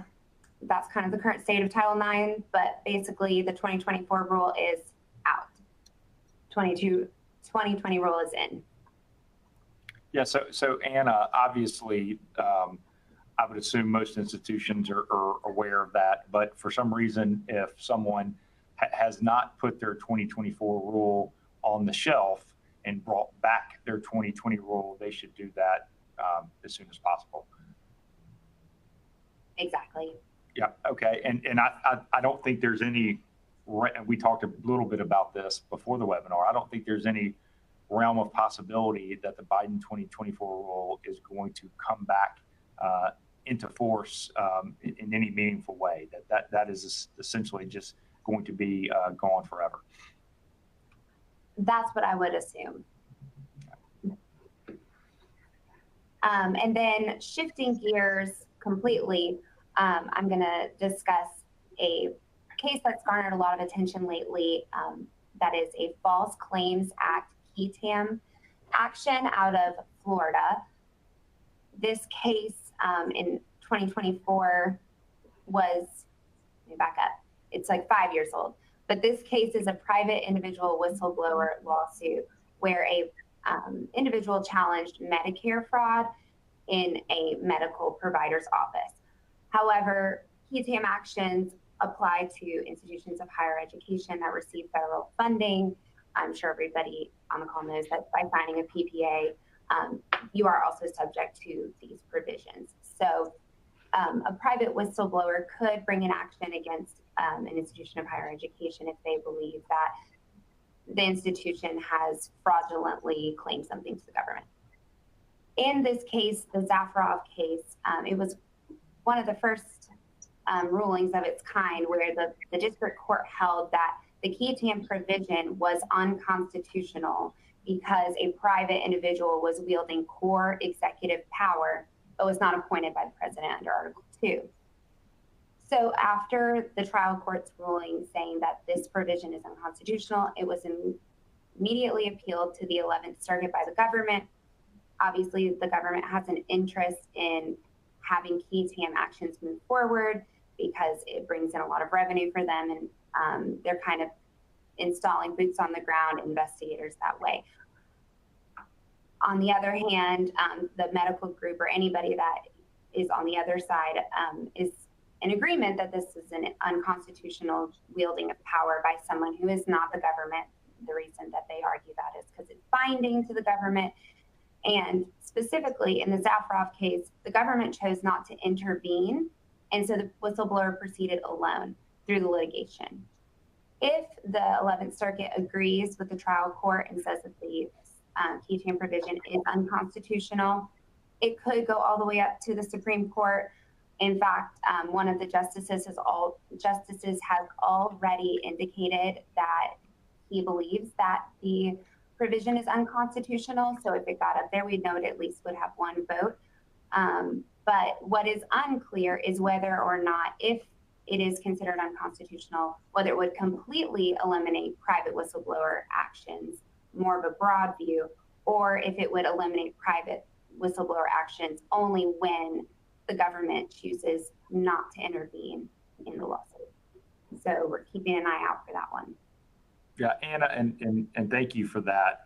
Speaker 4: that's kind of the current state of Title IX, but basically the 2024 rule is out. 2020 rule is in.
Speaker 1: Yeah, so Anna, obviously, I would assume most institutions are aware of that, but for some reason, if someone has not put their 2024 rule on the shelf and brought back their 2020 rule, they should do that as soon as possible.
Speaker 4: Exactly.
Speaker 1: Yeah, okay, and I don't think there's any, we talked a little bit about this before the webinar, I don't think there's any realm of possibility that the Biden 2024 rule is going to come back into force in any meaningful way. That is essentially just going to be gone forever.
Speaker 4: That's what I would assume. And then shifting gears completely, I'm going to discuss a case that's garnered a lot of attention lately. That is a False Claims Act QTAM action out of Florida. This case in 2024 was, let me back up, it's like 5 years old. But this case is a private individual whistleblower lawsuit where a individual challenged Medicare fraud in a medical provider's office. However, QTAM actions apply to institutions of higher education that receive federal funding. I'm sure everybody on the call knows that by signing a PPA, you are also subject to these provisions. So a private whistleblower could bring an action against an institution of higher education if they believe that the institution has fraudulently claimed something to the government. In this case, the Zafrov case, it was one of the first rulings of its kind where the district court held that the QTAM provision was unconstitutional because a private individual was wielding core executive power but was not appointed by the president under Article 2. So after the trial court's ruling saying that this provision is unconstitutional, it was immediately appealed to the 11th Circuit by the government. Obviously, the government has an interest in having key TAM actions move forward because it brings in a lot of revenue for them, and they're kind of installing boots on the ground investigators that way. On the other hand, the medical group or anybody that is on the other side is in agreement that this is an unconstitutional wielding of power by someone who is not the government. The reason that they argue that is because it's binding to the government. And specifically in the Zafrov case, the government chose not to intervene. And so the whistleblower proceeded alone through the litigation. If the 11th Circuit agrees with the trial court and says that the key TAM provision is unconstitutional, it could go all the way up to the Supreme Court. In fact, one of the justices has already indicated that he believes that the provision is unconstitutional. So if it got up there, we know it at least would have one vote. But what is unclear is whether or not, if it is considered unconstitutional, whether it would completely eliminate private whistleblower actions, more of a broad view, or if it would eliminate private whistleblower actions only when the government chooses not to intervene in the lawsuit. So we're keeping an eye out for that one.
Speaker 1: Yeah, Anna, and thank you for that.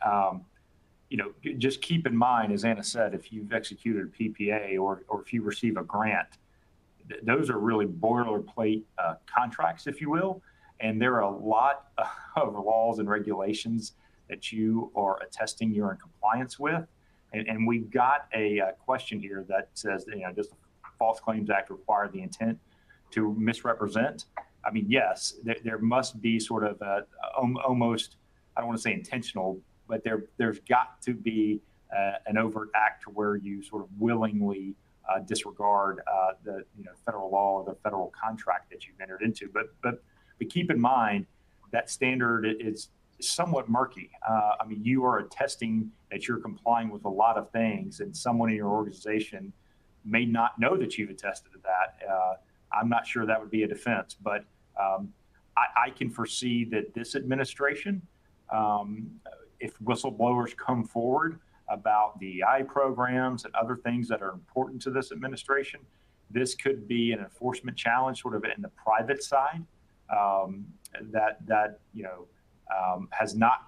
Speaker 1: Just keep in mind, as Anna said, if you've executed a PPA or if you receive a grant, those are really boilerplate contracts, if you will. And there are a lot of laws and regulations that you are attesting you're in compliance with. And we've got a question here that says, does the False Claims Act require the intent to misrepresent? I mean, yes, there must be sort of almost, I don't want to say intentional, but there's got to be an overt act to where you sort of willingly disregard the federal law or the federal contract that you've entered into. But keep in mind that standard is somewhat murky. I mean, you are attesting that you're complying with a lot of things, and someone in your organization may not know that you've attested to that. I'm not sure that would be a defense, but I can foresee that this administration, if whistleblowers come forward about DEI programs and other things that are important to this administration, this could be an enforcement challenge sort of in the private side that has not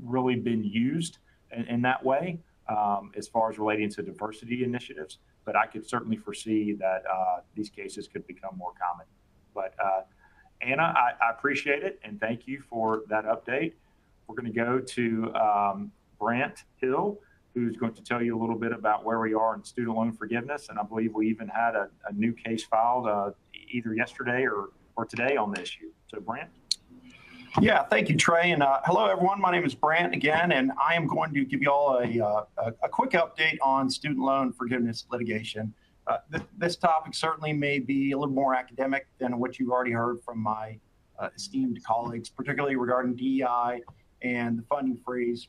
Speaker 1: really been used in that way as far as relating to diversity initiatives. But I could certainly foresee that these cases could become more common. But Anna, I appreciate it, and thank you for that update. We're going to go to Brandt Hill, who's going to tell you a little bit about where we are in student loan forgiveness. And I believe we even had a new case filed either yesterday or today on the issue. So Brandt.
Speaker 5: Yeah, thank you, Trey. And hello, everyone. My name is Brandt again, and I am going to give you all a quick update on student loan forgiveness litigation. This topic certainly may be a little more academic than what you've already heard from my esteemed colleagues, particularly regarding DEI and the funding freeze.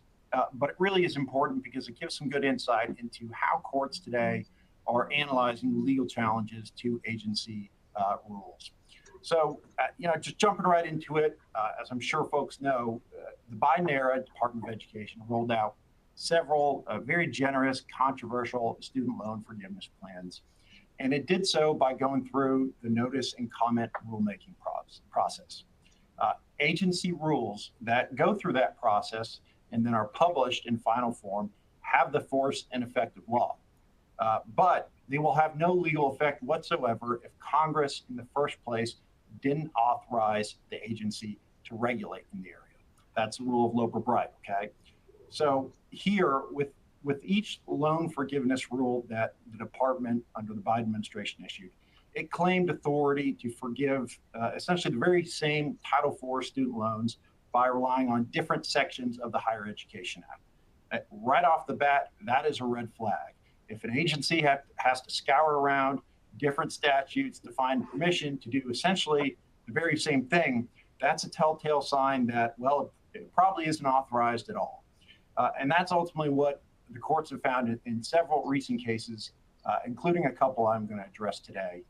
Speaker 5: But it really is important because it gives some good insight into how courts today are analyzing legal challenges to agency rules. So, just jumping right into it, as I'm sure folks know, the Biden-era Department of Education rolled out several very generous, controversial student loan forgiveness plans. And it did so by going through the notice and comment rulemaking process. Agency rules that go through that process and then are published in final form have the force and effect of law. But they will have no legal effect whatsoever if Congress in the first place didn't authorize the agency to regulate in the area. That's the rule of Loper-Bright, okay? So here, with each loan forgiveness rule that the department under the Biden administration issued, it claimed authority to forgive essentially the very same Title IV student loans by relying on different sections of the Higher Education Act. Right off the bat, that is a red flag. If an agency has to scour around different statutes to find permission to do essentially the very same thing, that's a telltale sign that, well, it probably isn't authorized at all. And that's ultimately what the courts have found in several recent cases, including a couple I'm going to address today.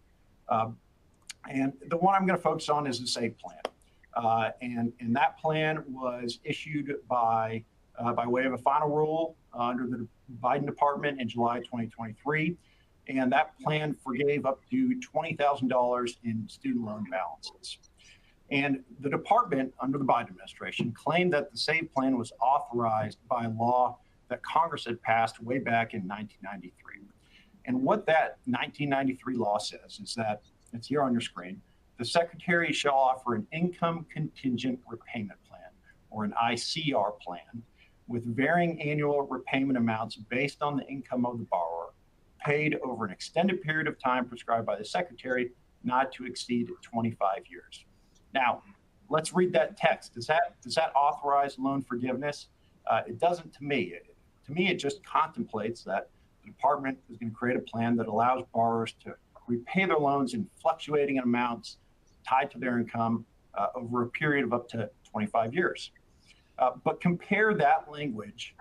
Speaker 5: And the one I'm going to focus on is the SAVE plan. And that plan was issued by way of a final rule under the Biden department in July 2023. And that plan forgave up to $20,000 in student loan balances. And the department under the Biden administration claimed that the SAVE plan was authorized by a law that Congress had passed way back in 1993. And what that 1993 law says is that, it's here on your screen, the Secretary shall offer an income contingent repayment plan, or an ICR plan, with varying annual repayment amounts based on the income of the borrower, paid over an extended period of time prescribed by the Secretary, not to exceed 25 years. Now, let's read that text. Does that authorize loan forgiveness? It doesn't to me. To me, it just contemplates that the department is going to create a plan that allows borrowers to repay their loans in fluctuating amounts tied to their income over a period of up to 25 years. But compare that language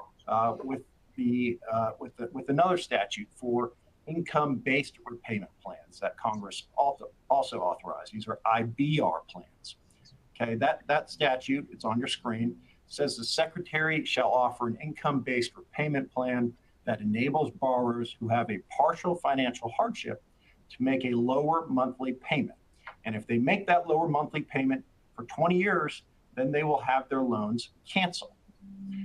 Speaker 5: with another statute for income-based repayment plans that Congress also authorized. These are IBR plans. Okay, that statute, it's on your screen, says the Secretary shall offer an income-based repayment plan that enables borrowers who have a partial financial hardship to make a lower monthly payment. And if they make that lower monthly payment for 20 years, then they will have their loans canceled.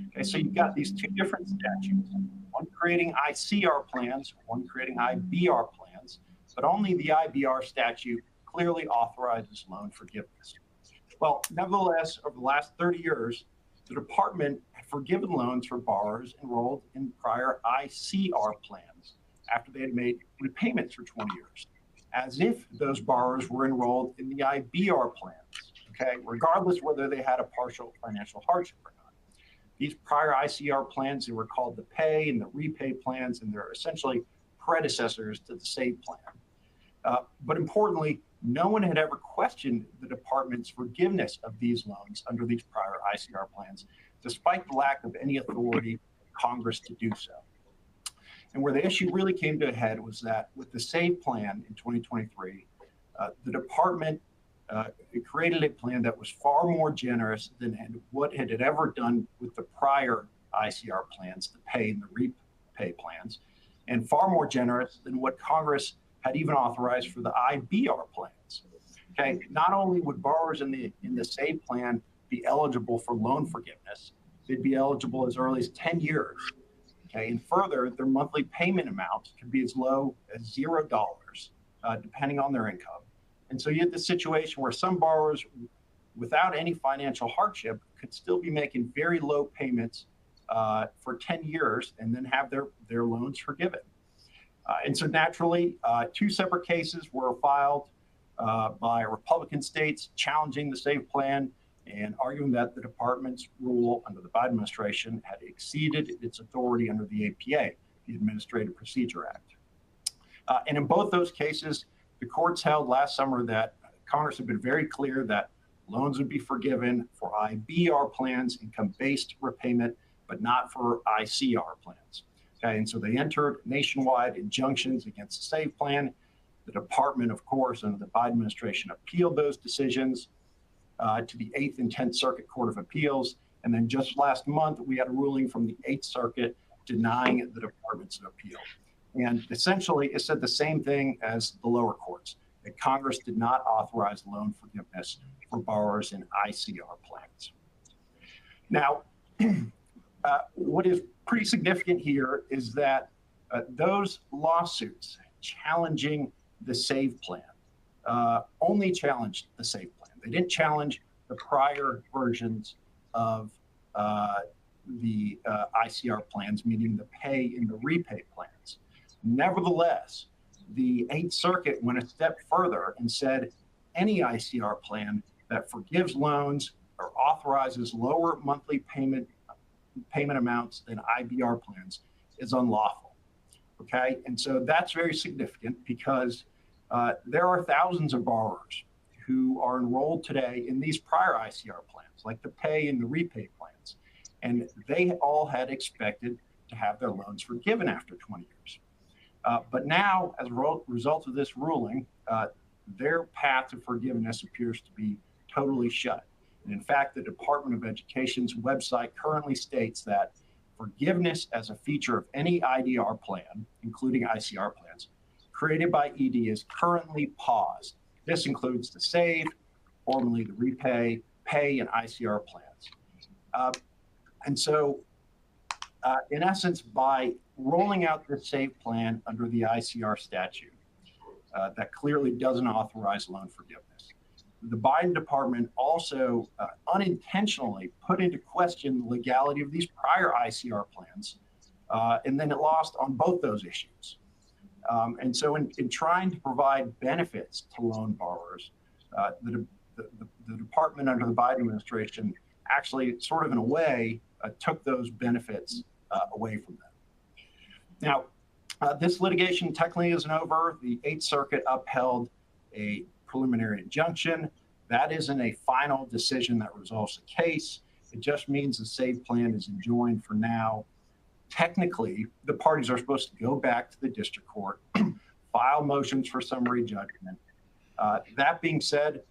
Speaker 5: Okay, so you've got these two different statutes, one creating ICR plans, one creating IBR plans, but only the IBR statute clearly authorizes loan forgiveness. Well, nevertheless, over the last 30 years, the department had forgiven loans for borrowers enrolled in prior ICR plans after they had made repayments for 20 years, as if those borrowers were enrolled in the IBR plans, okay, regardless whether they had a partial financial hardship or not. These prior ICR plans, they were called the pay and the repay plans, and they're essentially predecessors to the SAVE plan. But importantly, no one had ever questioned the department's forgiveness of these loans under these prior ICR plans, despite the lack of any authority in Congress to do so. And where the issue really came to a head was that with the SAVE plan in 2023, the department created a plan that was far more generous than what it had ever done with the prior ICR plans, the pay and the repay plans, and far more generous than what Congress had even authorized for the IBR plans. Okay, not only would borrowers in the SAVE plan be eligible for loan forgiveness, they'd be eligible as early as 10 years. Okay, and further, their monthly payment amounts could be as low as $0, depending on their income. And so you had the situation where some borrowers without any financial hardship could still be making very low payments for 10 years and then have their loans forgiven. And so naturally, two separate cases were filed by Republican states challenging the SAVE plan and arguing that the department's rule under the Biden administration had exceeded its authority under the APA, the Administrative Procedure Act. And in both those cases, the courts held last summer that Congress had been very clear that loans would be forgiven for IBR plans, income-based repayment, but not for ICR plans. Okay, and so they entered nationwide injunctions against the SAVE plan. The department, of course, under the Biden administration appealed those decisions to the 8th and 10th Circuit Court of Appeals. And then just last month, we had a ruling from the 8th Circuit denying the department's appeal. And essentially, it said the same thing as the lower courts, that Congress did not authorize loan forgiveness for borrowers in ICR plans. Now, what is pretty significant here is that those lawsuits challenging the SAVE plan only challenged the SAVE plan. They didn't challenge the prior versions of the ICR plans, meaning the pay and the repay plans. Nevertheless, the 8th Circuit went a step further and said any ICR plan that forgives loans or authorizes lower monthly payment amounts than IBR plans is unlawful. Okay, and so that's very significant because there are thousands of borrowers who are enrolled today in these prior ICR plans, like the pay and the repay plans, and they all had expected to have their loans forgiven after 20 years. But now, as a result of this ruling, their path to forgiveness appears to be totally shut. And in fact, the Department of Education's website currently states that forgiveness as a feature of any IDR plan, including ICR plans, created by ED is currently paused. This includes the SAVE, formerly the repay, pay, and ICR plans. And so, in essence, by rolling out the SAVE plan under the ICR statute, that clearly doesn't authorize loan forgiveness, the Biden department also unintentionally put into question the legality of these prior ICR plans, and then it lost on both those issues. And so in trying to provide benefits to loan borrowers, the department under the Biden administration actually sort of in a way took those benefits away from them. Now, this litigation technically isn't over. The Eighth Circuit upheld a preliminary injunction. That isn't a final decision that resolves the case. It just means the SAVE plan is enjoined for now. Technically, the parties are supposed to go back to the district court, file motions for summary judgment. That being said,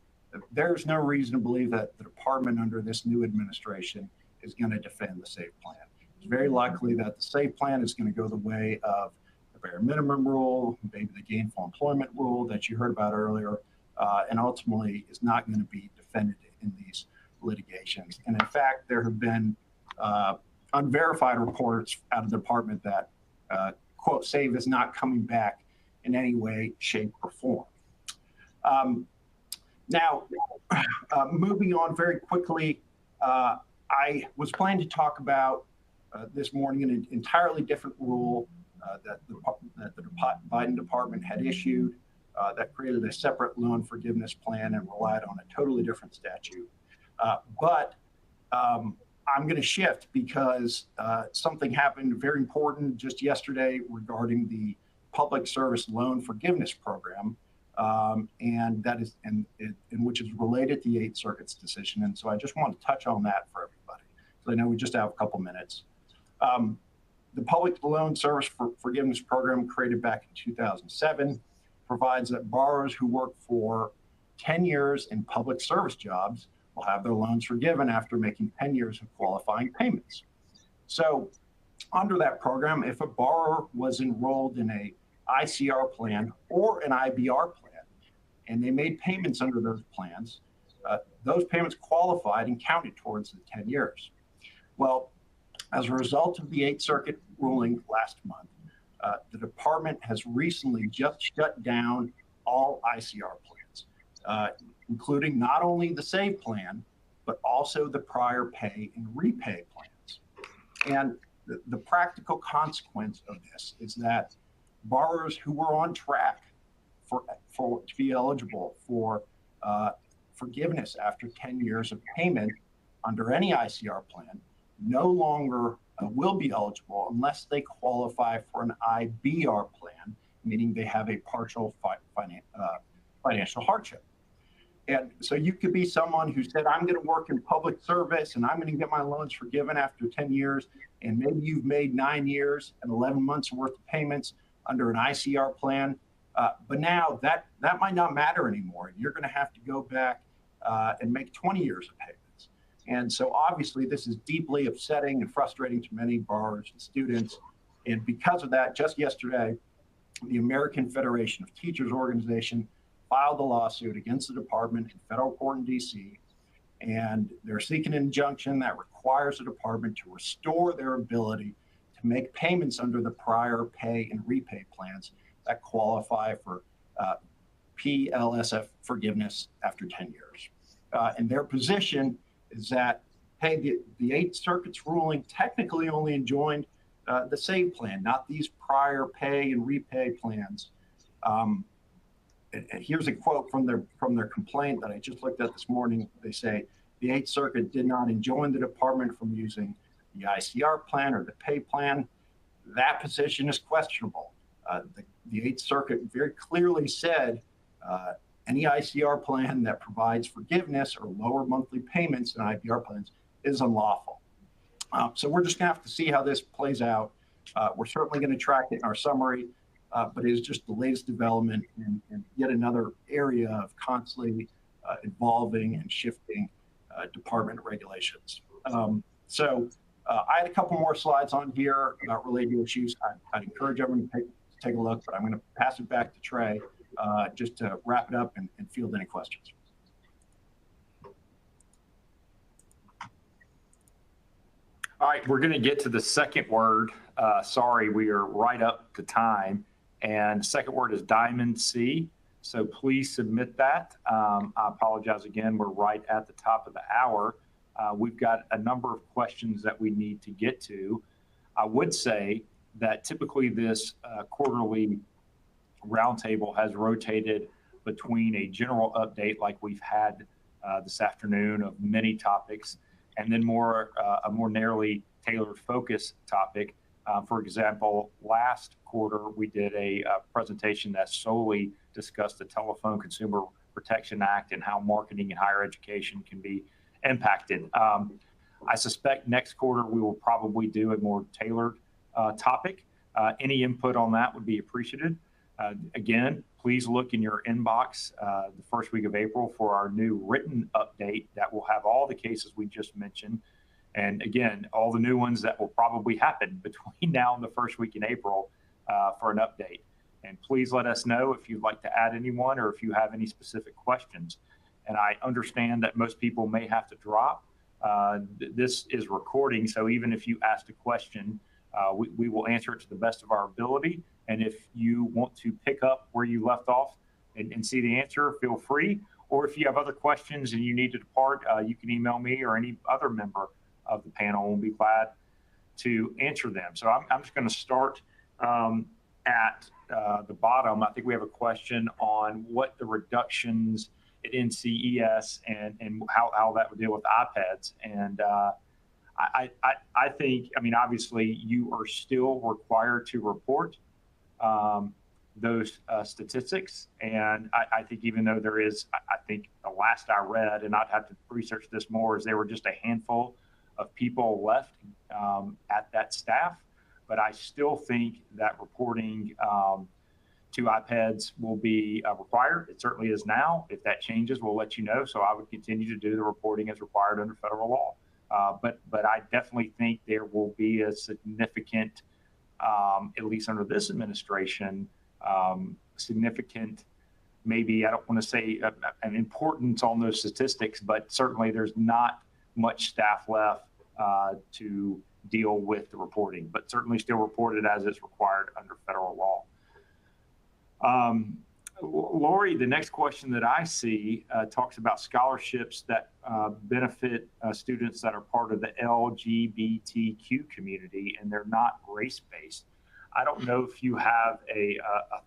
Speaker 5: there's no reason to believe that the department under this new administration is going to defend the SAVE plan. It's very likely that the SAVE plan is going to go the way of the bare minimum rule, maybe the gainful employment rule that you heard about earlier, and ultimately is not going to be defended in these litigations. And in fact, there have been unverified reports out of the department that, quote, SAVE is not coming back in any way, shape, or form. Now, moving on very quickly, I was planning to talk about this morning an entirely different rule that the Biden department had issued that created a separate loan forgiveness plan and relied on a totally different statute. But I'm going to shift because something happened very important just yesterday regarding the Public Service Loan Forgiveness Program, and that is in which is related to the Eighth Circuit's decision. And so I just want to touch on that for everybody. So I know we just have a couple minutes. The Public Loan Service Forgiveness Program, created back in 2007, provides that borrowers who work for 10 years in public service jobs will have their loans forgiven after making 10 years of qualifying payments. So under that program, if a borrower was enrolled in a ICR plan or an IBR plan, and they made payments under those plans, those payments qualified and counted towards the 10 years. Well, as a result of the Eighth Circuit ruling last month, the department has recently just shut down all ICR plans, including not only the SAVE plan, but also the prior pay and repay plans. And the practical consequence of this is that borrowers who were on track to be eligible for forgiveness after 10 years of payment under any ICR plan no longer will be eligible unless they qualify for an IBR plan, meaning they have a partial financial hardship. And so you could be someone who said, I'm going to work in public service and I'm going to get my loans forgiven after 10 years. And maybe you've made 9 years and 11 months worth of payments under an ICR plan. But now that might not matter anymore. You're going to have to go back and make 20 years of payments. And so obviously this is deeply upsetting and frustrating to many borrowers and students. And because of that, just yesterday, the American Federation of Teachers organization filed a lawsuit against the department in federal court in DC. And they're seeking an injunction that requires the department to restore their ability to make payments under the prior pay and repay plans that qualify for PLSF forgiveness after 10 years. And their position is that, hey, the Eighth Circuit's ruling technically only enjoined the SAVE plan, not these prior pay and repay plans. And here's a quote from their complaint that I just looked at this morning. They say, the Eighth Circuit did not enjoin the department from using the ICR plan or the pay plan. That position is questionable. The Eighth Circuit very clearly said any ICR plan that provides forgiveness or lower monthly payments in IBR plans is unlawful. So we're just going to have to see how this plays out. We're certainly going to track it in our summary. but it is just the latest development in yet another area of constantly evolving and shifting department regulations. So I had a couple more slides on here about related issues. I'd encourage everyone to take a look, but I'm going to pass it back to Trey just to wrap it up and field any questions.
Speaker 1: All right, we're going to get to the second word. Sorry, we are right up to time. And the second word is Diamond C. So please submit that. I apologize again, we're right at the top of the hour. We've got a number of questions that we need to get to. I would say that typically this quarterly roundtable has rotated between a general update like we've had this afternoon of many topics, and then a more narrowly tailored focus topic. For example, last quarter, we did a presentation that solely discussed the Telephone Consumer Protection Act and how marketing in higher education can be impacted. I suspect next quarter we will probably do a more tailored topic. Any input on that would be appreciated. Again, please look in your inbox the first week of April for our new written update that will have all the cases we just mentioned. And again, all the new ones that will probably happen between now and the first week in April for an update. And please let us know if you'd like to add anyone or if you have any specific questions. And I understand that most people may have to drop. This is recording, so even if you asked a question, we will answer it to the best of our ability. And if you want to pick up where you left off and see the answer, feel free. Or if you have other questions and you need to depart, you can email me or any other member of the panel. We'll be glad to answer them. So I'm just going to start at the bottom. I think we have a question on what the reductions at NCES and how that would deal with iPads. And I think, I mean, obviously you are still required to report those statistics. And I think even though there is, I think the last I read, and I'd have to research this more, is there were just a handful of people left at that staff. But I still think that reporting to iPads will be required. It certainly is now. If that changes, we'll let you know. So I would continue to do the reporting as required under federal law. But I definitely think there will be a significant, at least under this administration, significant, maybe I don't want to say an importance on those statistics, but certainly there's not much staff left to deal with the reporting, but certainly still reported as it's required under federal law. Lorrie, the next question that I see talks about scholarships that benefit students that are part of the LGBTQ community and they're not race-based. I don't know if you have a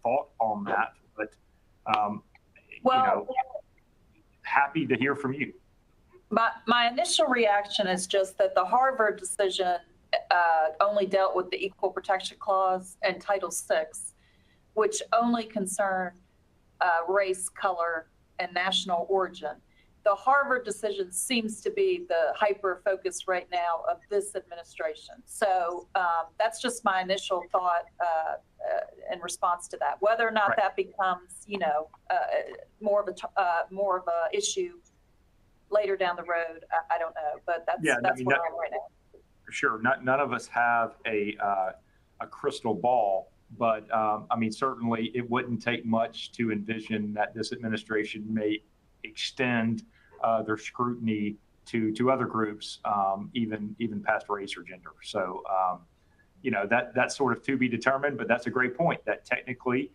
Speaker 1: thought on that, but happy to hear from you.
Speaker 2: My initial reaction is just that the Harvard decision only dealt with the Equal Protection Clause and Title VI, which only concern race, color, and national origin. The Harvard decision seems to be the hyper focus right now of this administration. So that's just my initial thought in response to that. Whether or not that becomes, more of a issue later down the road, I don't know. But that's where I'm right now.
Speaker 1: Sure, none of us have a crystal ball. But I mean, certainly it wouldn't take much to envision that this administration may extend their scrutiny to other groups, even past race or gender. So, that's sort of to be determined, but that's a great point that technically,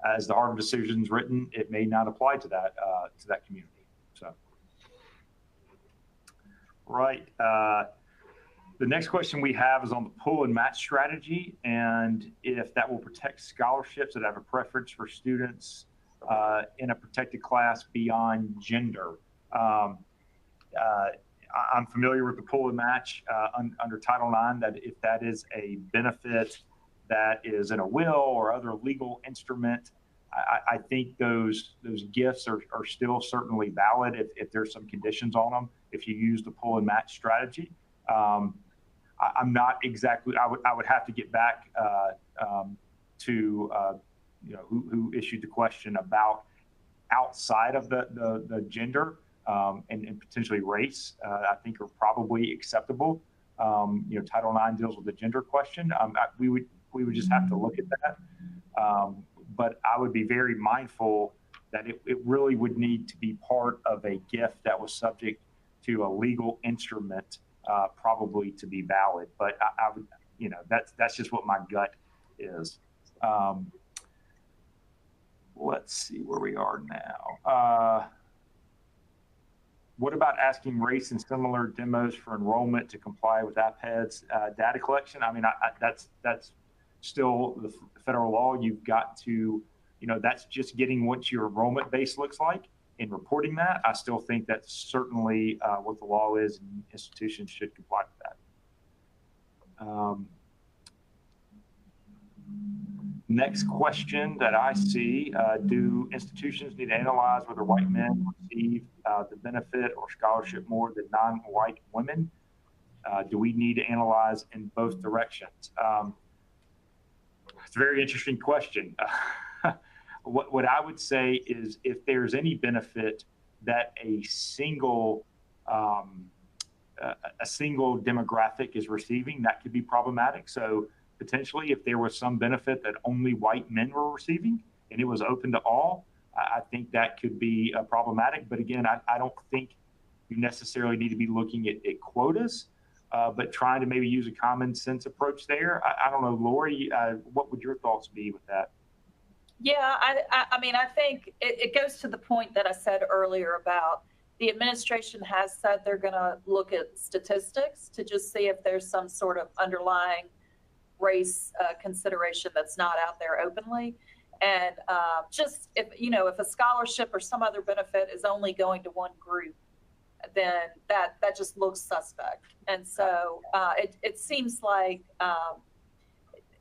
Speaker 1: as the Harvard decision is written, it may not apply to that community. So, right. The next question we have is on the pull and match strategy, and if that will protect scholarships that have a preference for students in a protected class beyond gender. I'm familiar with the pull and match under Title IX, that if that is a benefit that is in a will or other legal instrument, I think those gifts are still certainly valid if there's some conditions on them, if you use the pull and match strategy. I'm not exactly, I would have to get back to who issued the question about outside of the gender and potentially race, I think are probably acceptable. Title IX deals with the gender question. We would just have to look at that. But I would be very mindful that it really would need to be part of a gift that was subject to a legal instrument, probably to be valid. But I would, that's just what my gut is. Let's see where we are now. What about asking race and similar demos for enrollment to comply with APHED's data collection? I mean, that's still the federal law. You've got to, that's just getting what your enrollment base looks like and reporting that. I still think that's certainly what the law is, and institutions should comply with that. Next question that I see, do institutions need to analyze whether white men receive the benefit or scholarship more than non-white women? Do we need to analyze in both directions? It's a very interesting question. What I would say is if there's any benefit that a single demographic is receiving, that could be problematic. So potentially, if there was some benefit that only white men were receiving and it was open to all, I think that could be problematic. But again, I don't think you necessarily need to be looking at quotas, but trying to maybe use a common sense approach there. I don't know, Lorrie, what would your thoughts be with that?
Speaker 2: Yeah, I mean, I think it goes to the point that I said earlier about the administration has said they're going to look at statistics to just see if there's some sort of underlying race consideration that's not out there openly. And just if a scholarship or some other benefit is only going to one group, then that just looks suspect. And so it seems like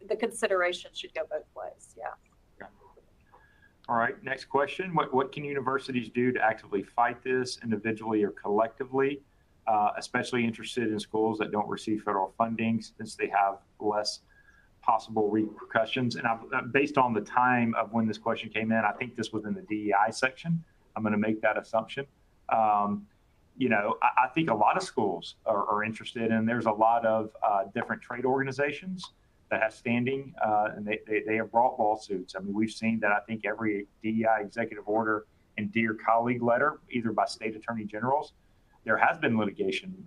Speaker 2: the consideration should go both ways. Yeah.
Speaker 1: All right, next question. What can universities do to actively fight this individually or collectively, especially interested in schools that don't receive federal funding since they have less possible repercussions? And based on the time of when this question came in, I think this was in the DEI section. I'm going to make that assumption. I think a lot of schools are interested, and there's a lot of different trade organizations that have standing, and they have brought lawsuits. I mean, we've seen that. I think every DEI executive order and Dear Colleague letter, either by state attorney generals, there has been litigation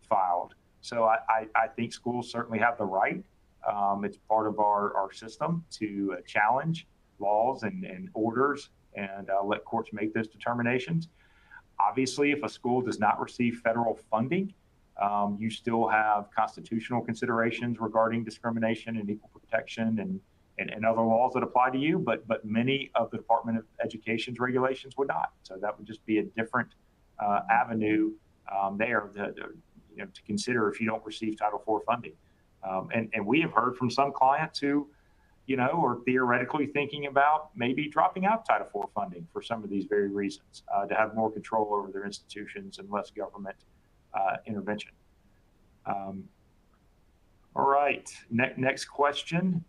Speaker 1: filed. So I think schools certainly have the right. It's part of our system to challenge laws and orders and let courts make those determinations. Obviously, if a school does not receive federal funding, you still have constitutional considerations regarding discrimination and equal protection and other laws that apply to you, but many of the Department of Education's regulations would not. So that would just be a different avenue there to consider if you don't receive Title IV funding. And we have heard from some clients who, are theoretically thinking about maybe dropping out Title IV funding for some of these very reasons, to have more control over their institutions and less government intervention. All right, next question.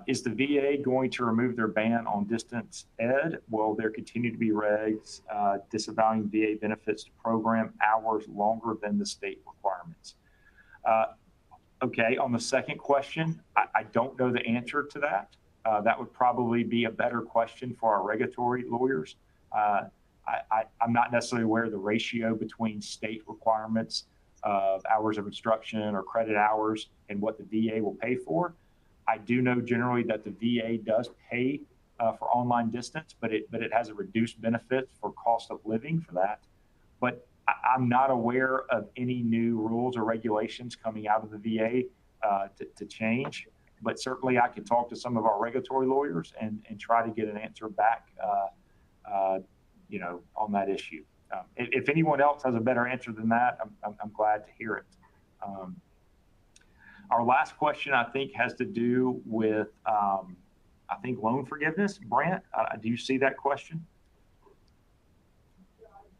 Speaker 1: Is the VA going to remove their ban on distance ed? Will there continue to be regs disavowing VA benefits to program hours longer than the state requirements? Okay, on the second question, I don't know the answer to that. That would probably be a better question for our regulatory lawyers. I'm not necessarily aware of the ratio between state requirements of hours of instruction or credit hours and what the VA will pay for. I do know generally that the VA does pay for online distance, but it has a reduced benefit for cost of living for that. But I'm not aware of any new rules or regulations coming out of the VA to change. But certainly I could talk to some of our regulatory lawyers and try to get an answer back on that issue. If anyone else has a better answer than that, I'm glad to hear it. Our last question, I think, has to do with, loan forgiveness. Brandt, do you see that question?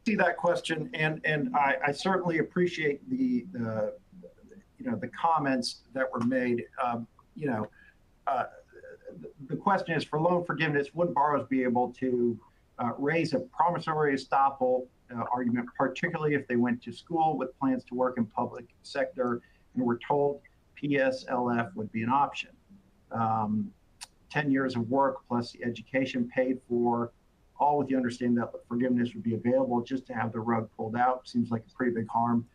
Speaker 5: See that question, and I certainly appreciate the comments that were made. the question is, for loan forgiveness, would borrowers be able to raise a promissory estoppel argument, particularly if they went to school with plans to work in public sector and were told PSLF would be an option? 10 years of work plus the education paid for, all with the understanding that forgiveness would be available just to have the rug pulled out, seems like a pretty big harm.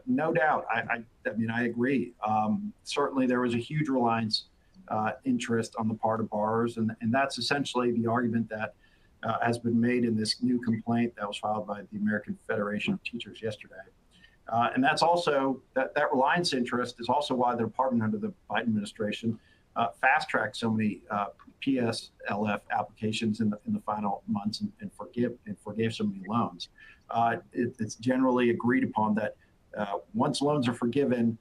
Speaker 5: No doubt, I mean, I agree. Certainly there was a huge reliance interest on the part of borrowers, and that's essentially the argument that has been made in this new complaint that was filed by the American Federation of Teachers yesterday. And that's also, that reliance interest is also why the department under the Biden administration fast-tracked so many PSLF applications in the final months and forgave so many loans. It's generally agreed upon that once loans are forgiven,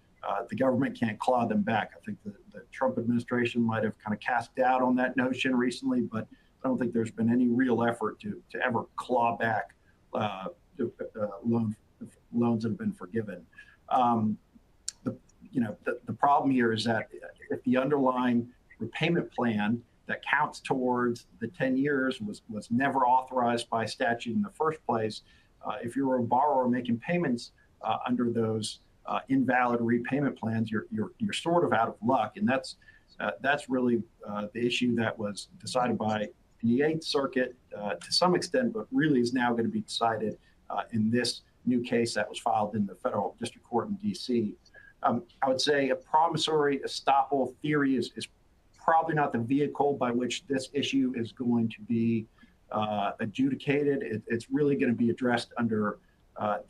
Speaker 5: the government can't claw them back. I think the Trump administration might have kind of cast doubt on that notion recently, but I don't think there's been any real effort to ever claw back loans that have been forgiven. The problem here is that if the underlying repayment plan that counts towards the 10 years was never authorized by statute in the first place, if you're a borrower making payments under those invalid repayment plans, you're sort of out of luck, and that's really the issue that was decided by the Eighth Circuit to some extent, but really is now going to be decided in this new case that was filed in the federal district court in D.C. I would say a promissory estoppel theory is probably not the vehicle by which this issue is going to be adjudicated. It's really going to be addressed under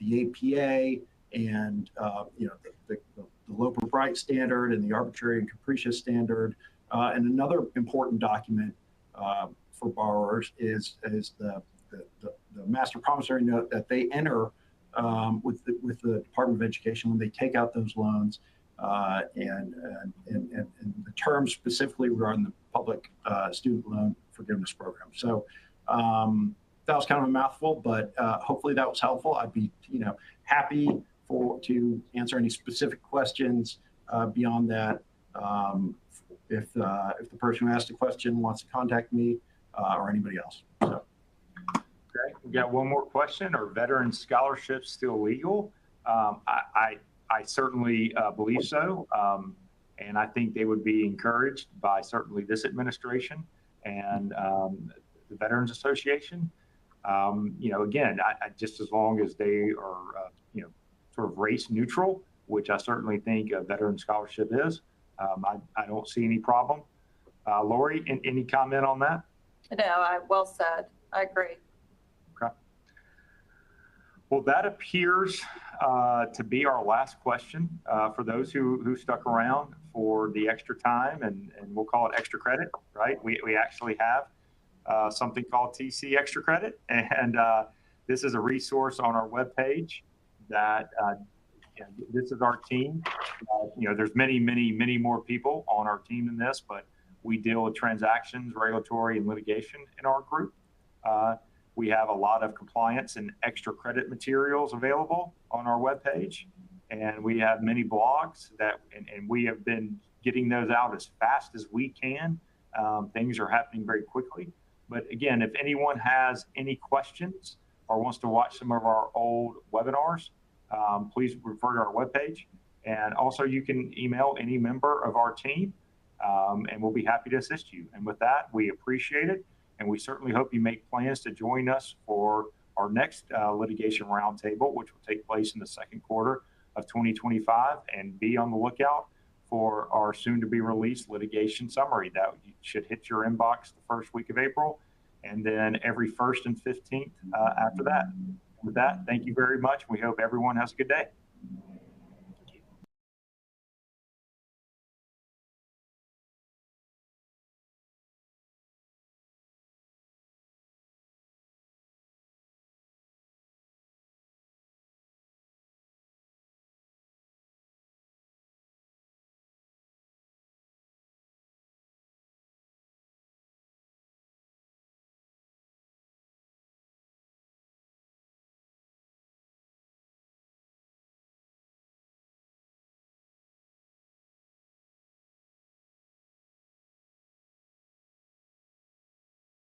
Speaker 5: the APA and the Loper-Bright standard and the arbitrary and capricious standard. And another important document for borrowers is the master promissory note that they enter with the Department of Education when they take out those loans, and the terms specifically regarding the public student loan forgiveness program. So that was kind of a mouthful, but hopefully that was helpful. I'd be happy to answer any specific questions beyond that. If the person who asked the question wants to contact me or anybody else. So.
Speaker 1: Okay, we got one more question. Are veteran scholarships still legal? I certainly believe so. And I think they would be encouraged by certainly this administration and the Veterans Association. Again, I just as long as they are, sort of race neutral, which I certainly think a veteran scholarship is, I don't see any problem. Lorrie, any comment on that?
Speaker 2: No, well said. I agree.
Speaker 1: Okay. Well, that appears to be our last question for those who stuck around for the extra time, and we'll call it extra credit, right? We actually have something called TC Extra Credit, and this is a resource on our webpage that this is our team. There's many more people on our team than this, but we deal with transactions, regulatory, and litigation in our group. We have a lot of compliance and extra credit materials available on our webpage, and we have many blogs and we have been getting those out as fast as we can. Things are happening very quickly. But again, if anyone has any questions or wants to watch some of our old webinars, please refer to our webpage. And also you can email any member of our team, and we'll be happy to assist you. And with that, we appreciate it. And we certainly hope you make plans to join us for our next litigation roundtable, which will take place in the second quarter of 2025. And be on the lookout for our soon to be released litigation summary that should hit your inbox the first week of April, and then every 1st and 15th after that. With that, thank you very much. We hope everyone has a good day.